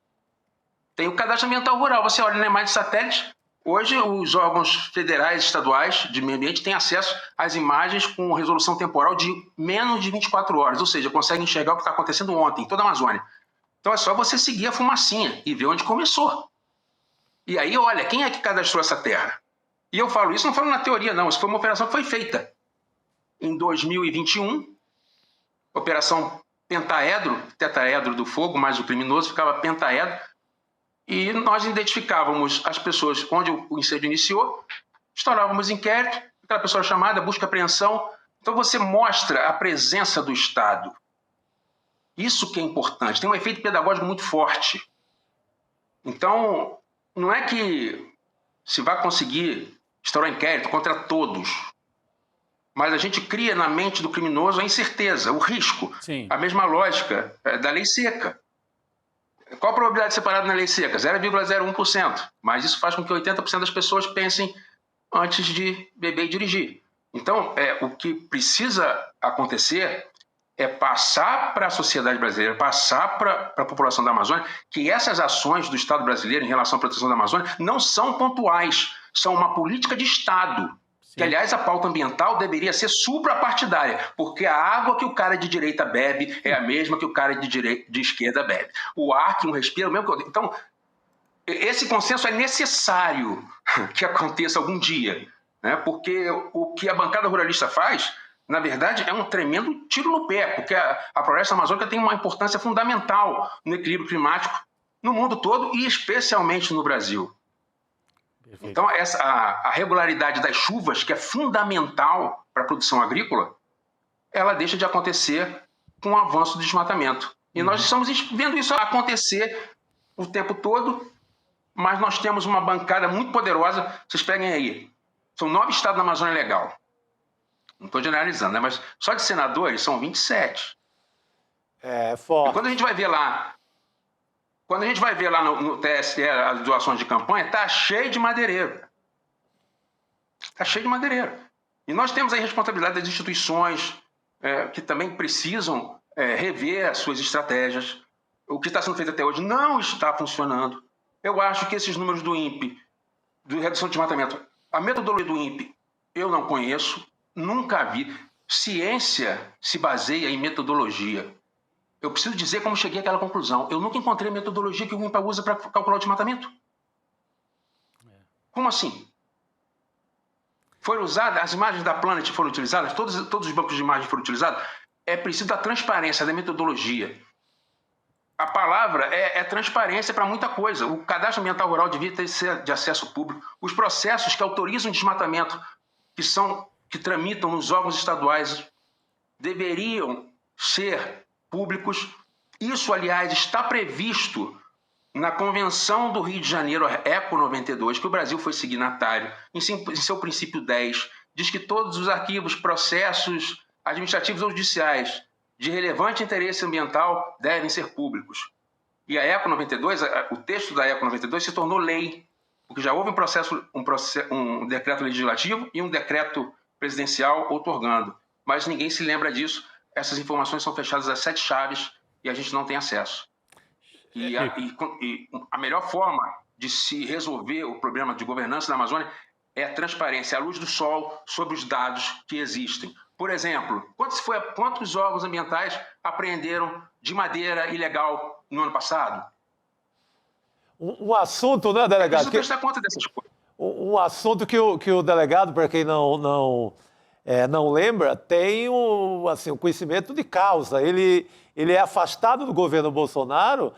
Tem o cadastro ambiental rural. Você olha na imagem de satélite, hoje os órgãos federais e estaduais de meio ambiente têm acesso às imagens com resolução temporal de menos de 24 horas, ou seja, conseguem enxergar o que está acontecendo ontem em toda a Amazônia. Então é só você seguir a fumacinha e ver onde começou. E aí, olha, quem é que cadastrou essa terra? E eu falo isso, não falo na teoria, não. Isso foi uma operação que foi feita em 2021, operação pentaedro, tetraedro do fogo, mas o criminoso ficava pentaedro, e nós identificávamos as pessoas onde o incêndio iniciou, instaurávamos inquérito, aquela pessoa chamada, busca apreensão. Então você mostra a presença do Estado. Isso que é importante, tem um efeito pedagógico muito forte. Então, não é que se vai conseguir instaurar inquérito contra todos, mas a gente cria na mente do criminoso a incerteza, o risco. Sim. A mesma lógica da lei seca. Qual a probabilidade de ser parado na lei seca? 0,01%. Mas isso faz com que 80% das pessoas pensem antes de beber e dirigir. Então, o que precisa acontecer é passar para a sociedade brasileira, passar para a população da Amazônia, que essas ações do Estado brasileiro em relação à proteção da Amazônia não são pontuais, são uma política de Estado. Que, aliás, a pauta ambiental deveria ser suprapartidária, porque a água que o cara de direita bebe é a mesma que o cara de esquerda bebe. O ar que um respira é o mesmo que o outro. Então, esse consenso é necessário que aconteça algum dia, né? Porque o que a bancada ruralista faz, na verdade, é um tremendo tiro no pé, porque a floresta amazônica tem uma importância fundamental no equilíbrio climático no mundo todo e especialmente no Brasil. Perfeito. Então, a regularidade das chuvas, que é fundamental para a produção agrícola, ela deixa de acontecer com o avanço do desmatamento. E nós estamos vendo isso acontecer o tempo todo, mas nós temos uma bancada muito poderosa. Vocês peguem aí, são 9 estados na Amazônia Legal. Não estou generalizando, né? Mas só de senadores são 27. É forte. E quando a gente vai ver lá no TSE as doações de campanha, tá cheio de madeireiro. Tá cheio de madeireiro. E nós temos a responsabilidade das instituições que também precisam rever as suas estratégias. O que está sendo feito até hoje não está funcionando. Eu acho que esses números do INPE, de redução de desmatamento, a metodologia do INPE, eu não conheço, nunca vi. Ciência se baseia em metodologia. Eu preciso dizer como cheguei àquela conclusão. Eu nunca encontrei a metodologia que o INPE usa para calcular o desmatamento. Como assim? Foram usadas, as imagens da Planet foram utilizadas, todos os bancos de imagens foram utilizados. É preciso da transparência, da metodologia. A palavra é transparência para muita coisa. O cadastro ambiental rural devia ser de acesso público. Os processos que autorizam o desmatamento, que tramitam nos órgãos estaduais, deveriam ser públicos. Isso, aliás, está previsto na Convenção do Rio de Janeiro, ECO 92, que o Brasil foi signatário, em seu princípio 10, diz que todos os arquivos, processos administrativos ou judiciais de relevante interesse ambiental devem ser públicos. E a ECO 92, o texto da ECO 92 se tornou lei, porque já houve um decreto legislativo e um decreto presidencial outorgando. Mas ninguém se lembra disso. Essas informações são fechadas às 7 chaves e a gente não tem acesso. E a melhor forma de se resolver o problema de governança da Amazônia é a transparência, a luz do sol sobre os dados que existem. Por exemplo, quantos órgãos ambientais apreenderam de madeira ilegal no ano passado? Um assunto, né, delegado? Preciso prestar conta dessas coisas. Um assunto que o delegado, para quem não lembra, tem o conhecimento de causa. Ele é afastado do governo Bolsonaro,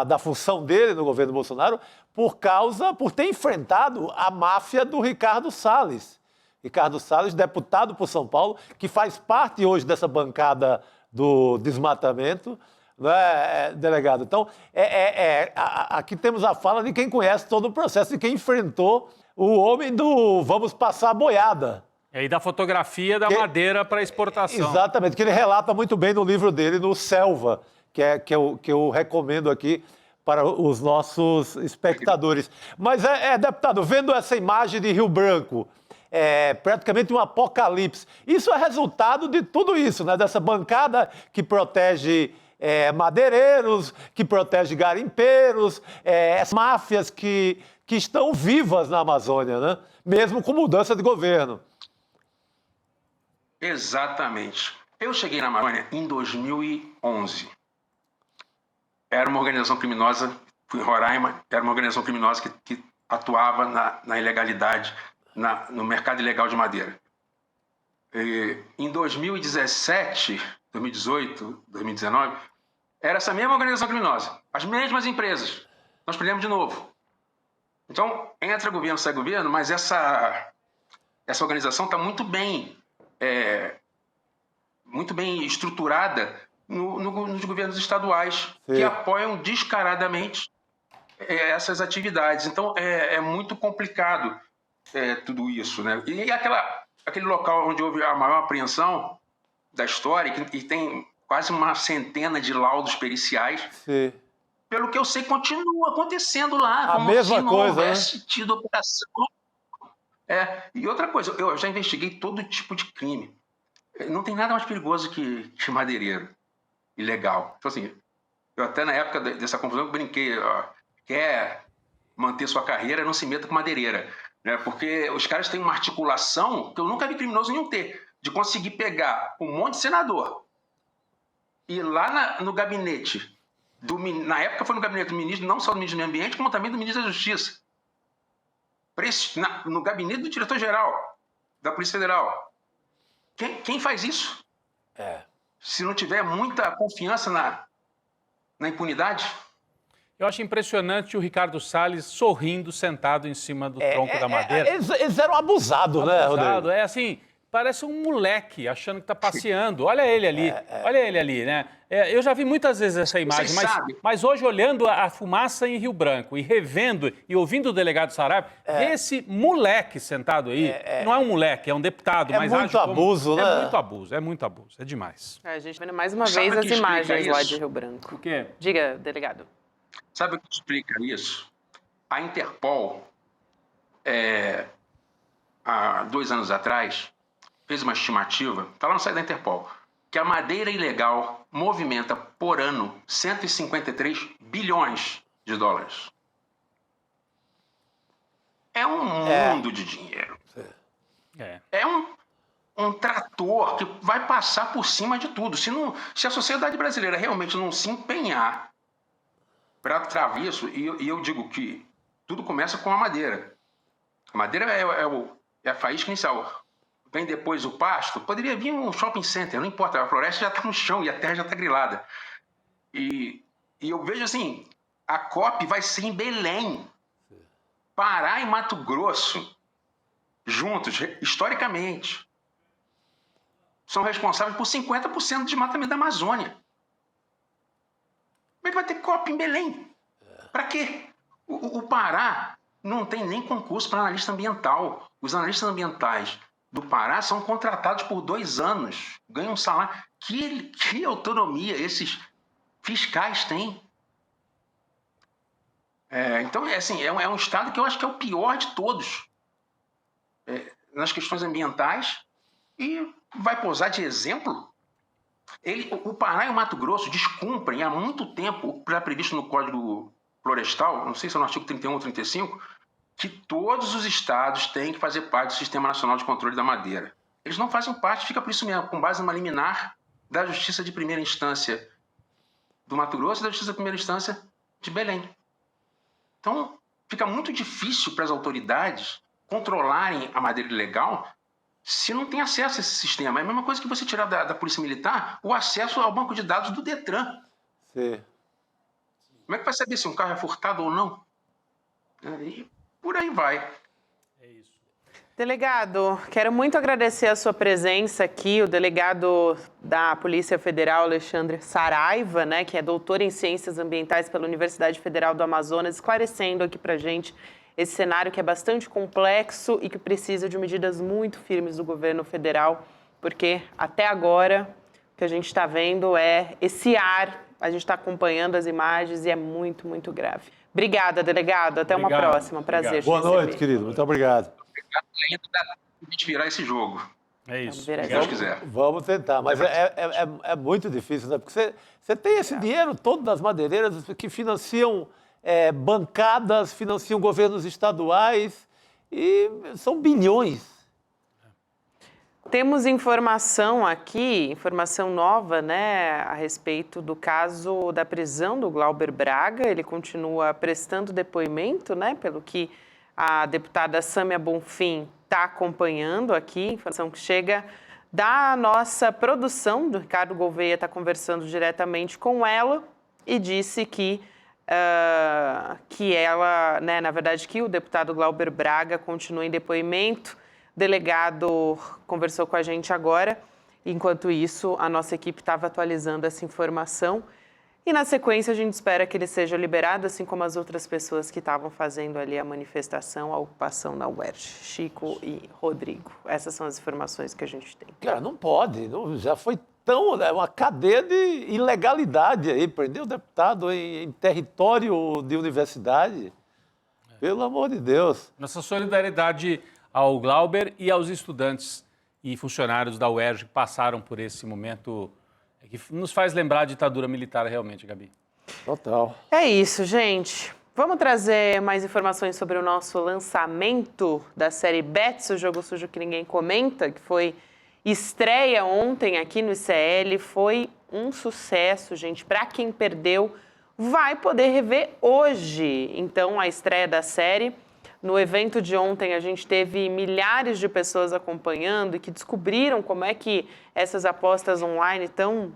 da função dele no governo Bolsonaro, por ter enfrentado a máfia do Ricardo Salles. Ricardo Salles, deputado por São Paulo, que faz parte hoje dessa bancada do desmatamento, né, delegado? Então, aqui temos a fala de quem conhece todo o processo, de quem enfrentou o homem do vamos passar a boiada. E aí da fotografia da madeira para exportação. Exatamente, que ele relata muito bem no livro dele, no Selva, que eu recomendo aqui para os nossos espectadores. Mas, deputado, vendo essa imagem de Rio Branco, praticamente um apocalipse, isso é resultado de tudo isso, né? Dessa bancada que protege madeireiros, que protege garimpeiros, as máfias que estão vivas na Amazônia, né? Mesmo com mudança de governo. Exatamente. Eu cheguei na Amazônia em 2011. Era uma organização criminosa, fui em Roraima, era uma organização criminosa que atuava na ilegalidade no mercado ilegal de madeira. Em 2017, 2018, 2019, era essa mesma organização criminosa, as mesmas empresas. Nós prendemos de novo. Então, entra governo, sai governo, mas essa organização está muito bem estruturada nos governos estaduais, que apoiam descaradamente essas atividades. Então, é muito complicado tudo isso, né? E aquele local onde houve a maior apreensão da história, que tem quase uma centena de laudos periciais, pelo que eu sei, continua acontecendo lá. A mesma não coisa, houvesse tido operação. E outra coisa, eu já investiguei todo tipo de crime. Não tem nada mais perigoso que madeireiro ilegal. Então, assim, eu até na época dessa confusão eu brinquei, quer manter sua carreira, não se meta com madeireira. Né? Porque os caras têm uma articulação que eu nunca vi criminoso nenhum ter, de conseguir pegar um monte de senador e lá no gabinete, na época foi no gabinete do ministro, não só do ministro do Meio Ambiente, como também do ministro da Justiça. No gabinete do diretor-geral da Polícia Federal. Quem faz isso? Se não tiver muita confiança na impunidade? Eu acho impressionante o Ricardo Salles sorrindo, sentado em cima do tronco da madeira. Eles eram abusados, né, Rodrigo? É assim, parece um moleque achando que está passeando. Olha ele ali, olha ele ali, né? Eu já vi muitas vezes essa imagem, mas hoje olhando a fumaça em Rio Branco e revendo e ouvindo o delegado Saraiva, ver esse moleque sentado aí, não é um moleque, é um deputado, mas muito abuso, né? É muito abuso, é demais. A gente vendo mais uma vez as imagens lá de Rio Branco. O quê? Diga, delegado. Sabe o que explica isso? A Interpol, há 2 anos atrás, fez uma estimativa, está lá no site da Interpol, que a madeira ilegal movimenta por ano 153 bilhões de dólares. É um mundo de dinheiro. É um trator que vai passar por cima de tudo. Se a sociedade brasileira realmente não se empenhar para travar isso, e eu digo que tudo começa com a madeira. A madeira é a faísca inicial. Vem depois o pasto, poderia vir um shopping center, não importa, a floresta já está no chão e a terra já está grilada. E eu vejo assim, a COP vai ser em Belém, Pará e Mato Grosso, juntos, historicamente, são responsáveis por 50% do desmatamento da Amazônia. Como é que vai ter COP em Belém? Para quê? O Pará não tem nem concurso para analista ambiental. Os analistas ambientais do Pará são contratados por 2 anos, ganham um salário. Que autonomia esses fiscais têm? Então, assim, é um estado que eu acho que é o pior de todos nas questões ambientais e vai posar de exemplo. O Pará e o Mato Grosso descumprem há muito tempo o que já previsto no Código Florestal, não sei se é no artigo 31 ou 35, que todos os estados têm que fazer parte do Sistema Nacional de Controle da Madeira. Eles não fazem parte, fica por isso mesmo, com base numa liminar da Justiça de Primeira Instância do Mato Grosso e da Justiça de Primeira Instância de Belém. Então, fica muito difícil para as autoridades controlarem a madeira ilegal se não tem acesso a esse sistema. É a mesma coisa que você tirar da Polícia Militar o acesso ao banco de dados do Detran. Sim. Como é que vai saber se um carro é furtado ou não? E por aí vai. Delegado, quero muito agradecer a sua presença aqui, o delegado da Polícia Federal, Alexandre Saraiva, né, que é doutor em Ciências Ambientais pela Universidade Federal do Amazonas, esclarecendo aqui pra gente esse cenário que é bastante complexo e que precisa de medidas muito firmes do governo federal, porque até agora o que a gente está vendo é esse ar, a gente está acompanhando as imagens e é muito, muito grave. Obrigada, delegado. Até uma próxima. Prazer. Boa noite, querido. Muito obrigado. Obrigado por a gente virar esse jogo. É isso. Se Deus quiser. Vamos tentar, mas é muito difícil, né? Porque você tem esse dinheiro todo das madeireiras que financiam bancadas, financiam governos estaduais e são bilhões. Temos informação aqui, informação nova, né, a respeito do caso da prisão do Glauber Braga. Ele continua prestando depoimento, né, pelo que a deputada Sâmia Bonfim está acompanhando aqui, informação que chega da nossa produção, do Ricardo Gouveia está conversando diretamente com ela e disse que ela, né, na verdade, que o deputado Glauber Braga continua em depoimento. O delegado conversou com a gente agora. Enquanto isso, a nossa equipe estava atualizando essa informação. E, na sequência, a gente espera que ele seja liberado, assim como as outras pessoas que estavam fazendo ali a manifestação, a ocupação na UERJ. Chico e Rodrigo. Essas são as informações que a gente tem. Cara, não pode. Já foi uma cadeia de ilegalidade aí. Prendeu o deputado em território de universidade. Pelo amor de Deus. Nossa solidariedade ao Glauber e aos estudantes e funcionários da UERJ que passaram por esse momento que nos faz lembrar a ditadura militar realmente, Gabi. Total. É isso, gente. Vamos trazer mais informações sobre o nosso lançamento da série Betts, o jogo sujo que ninguém comenta, que foi estreia ontem aqui no ICL. Foi um sucesso, gente. Para quem perdeu, vai poder rever hoje, então, a estreia da série. No evento de ontem, a gente teve milhares de pessoas acompanhando e que descobriram como é que essas apostas online estão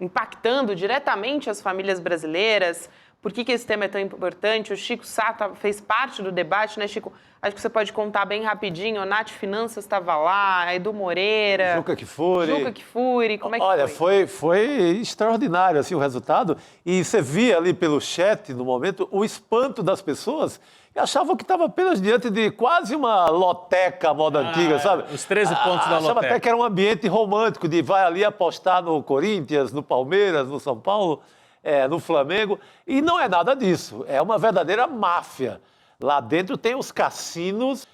impactando diretamente as famílias brasileiras. Por que esse tema é tão importante? O Chico Sá fez parte do debate, né, Chico? Acho que você pode contar bem rapidinho. A Nath Finanças estava lá, Edu Moreira... Juca Kfouri, como é que Olha, foi? foi extraordinário assim, o resultado. E você via ali pelo chat, no momento, o espanto das pessoas que achavam que estava apenas diante de quase uma loteca moda antiga, sabe? Os 13 pontos da loteca. Achava até que era um ambiente romântico, de vai ali apostar no Corinthians, no Palmeiras, no São Paulo, no Flamengo. E não é nada disso. É uma verdadeira máfia. Lá dentro tem os cassinos.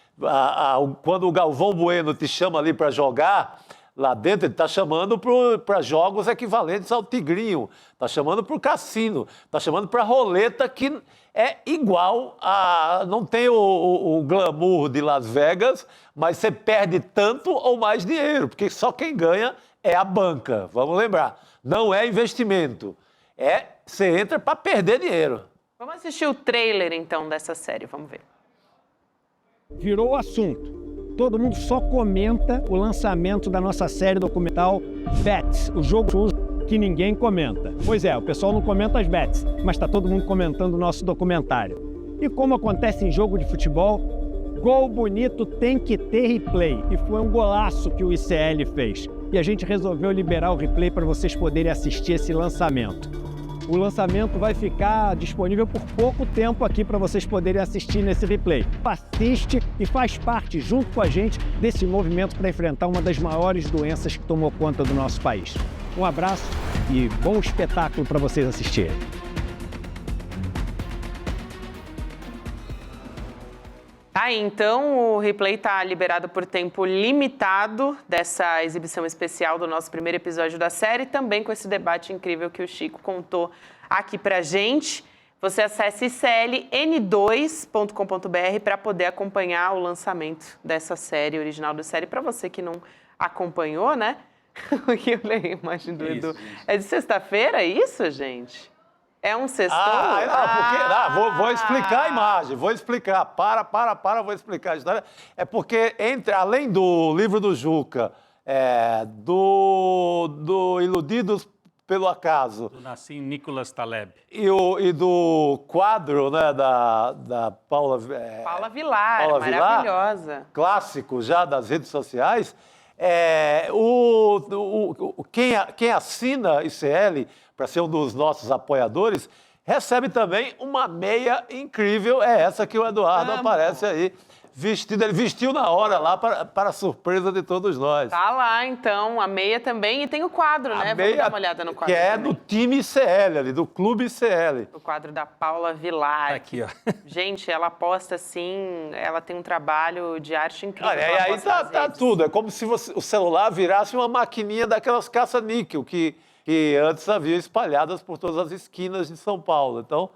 Quando o Galvão Bueno te chama ali para jogar, lá dentro ele está chamando para jogos equivalentes ao Tigrinho, está chamando para o cassino, está chamando para a roleta, que é igual a... Não tem o glamour de Las Vegas, mas você perde tanto ou mais dinheiro, porque só quem ganha é a banca, vamos lembrar. Não é investimento, você entra para perder dinheiro. Vamos assistir o trailer, então, dessa série, vamos ver. Virou assunto. Todo mundo só comenta o lançamento da nossa série documental Betts, o jogo sujo que ninguém comenta. Pois é, o pessoal não comenta as bets, mas está todo mundo comentando o nosso documentário. E como acontece em jogo de futebol, gol bonito tem que ter replay. E foi um golaço que o ICL fez. E a gente resolveu liberar o replay para vocês poderem assistir esse lançamento. O lançamento vai ficar disponível por pouco tempo aqui para vocês poderem assistir nesse replay. Assiste e faz parte, junto com a gente, desse movimento para enfrentar uma das maiores doenças que tomou conta do nosso país. Um abraço e bom espetáculo para vocês assistirem. Então o replay está liberado por tempo limitado dessa exibição especial do nosso primeiro episódio da série, também com esse debate incrível que o Chico contou aqui pra gente. Você acesse icln2.com.br para poder acompanhar o lançamento dessa série original da série. Para você que não acompanhou, né? Eu leio a imagem do Edu. É de sexta-feira isso, gente? É um sextou? Vou explicar a imagem, vou explicar. Vou explicar a história. É porque, além do livro do Juca, do Iludidos pelo Acaso... Do Nassim Nicholas Taleb. E do quadro, né, da Paula... Paula Vilar, maravilhosa. Clássico já das redes sociais. Quem assina ICL para ser um dos nossos apoiadores, recebe também uma meia incrível. É essa que o Eduardo aparece aí, vestido. Ele vestiu na hora lá para a surpresa de todos nós. Tá lá, então, a meia também. E tem o quadro, né? Vamos dar uma olhada no quadro. Que é também. do time ICL, ali, do Clube ICL. O quadro da Paula Vilar. Tá aqui, ó. Gente, ela posta assim, ela tem um trabalho de arte incrível. Olha, e aí tá tudo. É como se o celular virasse uma maquininha daquelas caça-níquel que antes havia espalhadas por todas as esquinas de São Paulo. Então,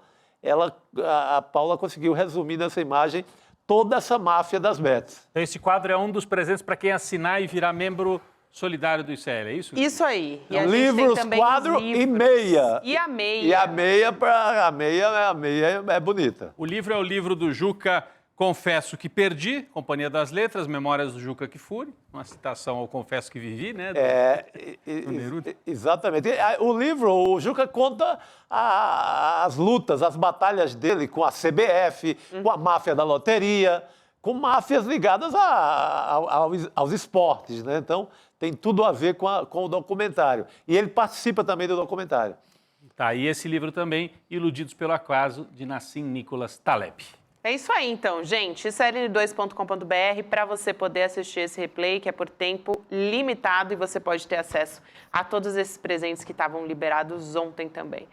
a Paula conseguiu resumir nessa imagem toda essa máfia das bets. Então, esse quadro é um dos presentes para quem assinar e virar membro solidário do ICL, é isso? Isso aí. E livros, quadro e meia. E a meia. E a meia é bonita. O livro é o livro do Juca Confesso que perdi, Companhia das Letras, Memórias do Juca Kfouri, uma citação ao Confesso que Vivi, né? Do Neruda. Exatamente. O livro, o Juca conta as lutas, as batalhas dele com a CBF, com a máfia da loteria, com máfias ligadas aos esportes, né? Então, tem tudo a ver com o documentário. E ele participa também do documentário. Tá, e esse livro também, Iludidos pelo Acaso, de Nassim Nicholas Taleb. É isso aí, então, gente. CLN2.com.br para você poder assistir esse replay, que é por tempo limitado, e você pode ter acesso a todos esses presentes que estavam liberados ontem também.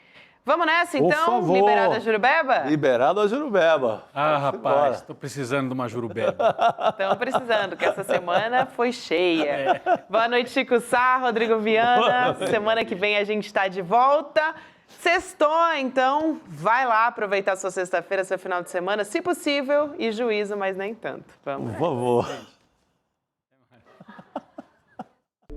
Vamos nessa, então? Por favor. Liberado a Jurubeba? Liberado a Jurubeba. Ah, rapaz, estou precisando de uma Jurubeba. Estamos precisando, que essa semana foi cheia. Boa noite, Chico Sá, Rodrigo Viana. Semana que vem a gente está de volta. Sextou, então, vai lá aproveitar sua sexta-feira, seu final de semana, se possível, e juízo, mas nem tanto. Vamos. Por favor.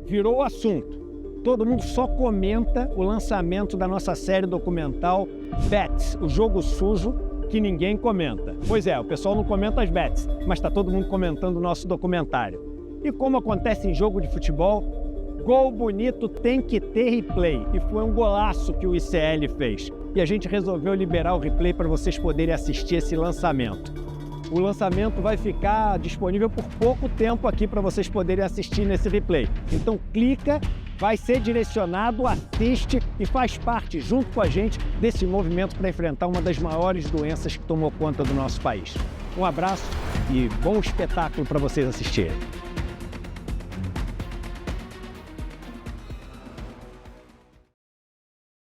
Virou assunto. Todo mundo só comenta o lançamento da nossa série documental Bets, o jogo sujo que ninguém comenta. Pois é, o pessoal não comenta as bets, mas está todo mundo comentando o nosso documentário. E como acontece em jogo de futebol, gol bonito tem que ter replay. E foi um golaço que o ICL fez. E a gente resolveu liberar o replay para vocês poderem assistir esse lançamento. O lançamento vai ficar disponível por pouco tempo aqui para vocês poderem assistir nesse replay. Então clica, vai ser direcionado, assiste e faz parte, junto com a gente, desse movimento para enfrentar uma das maiores doenças que tomou conta do nosso país. Um abraço e bom espetáculo para vocês assistirem.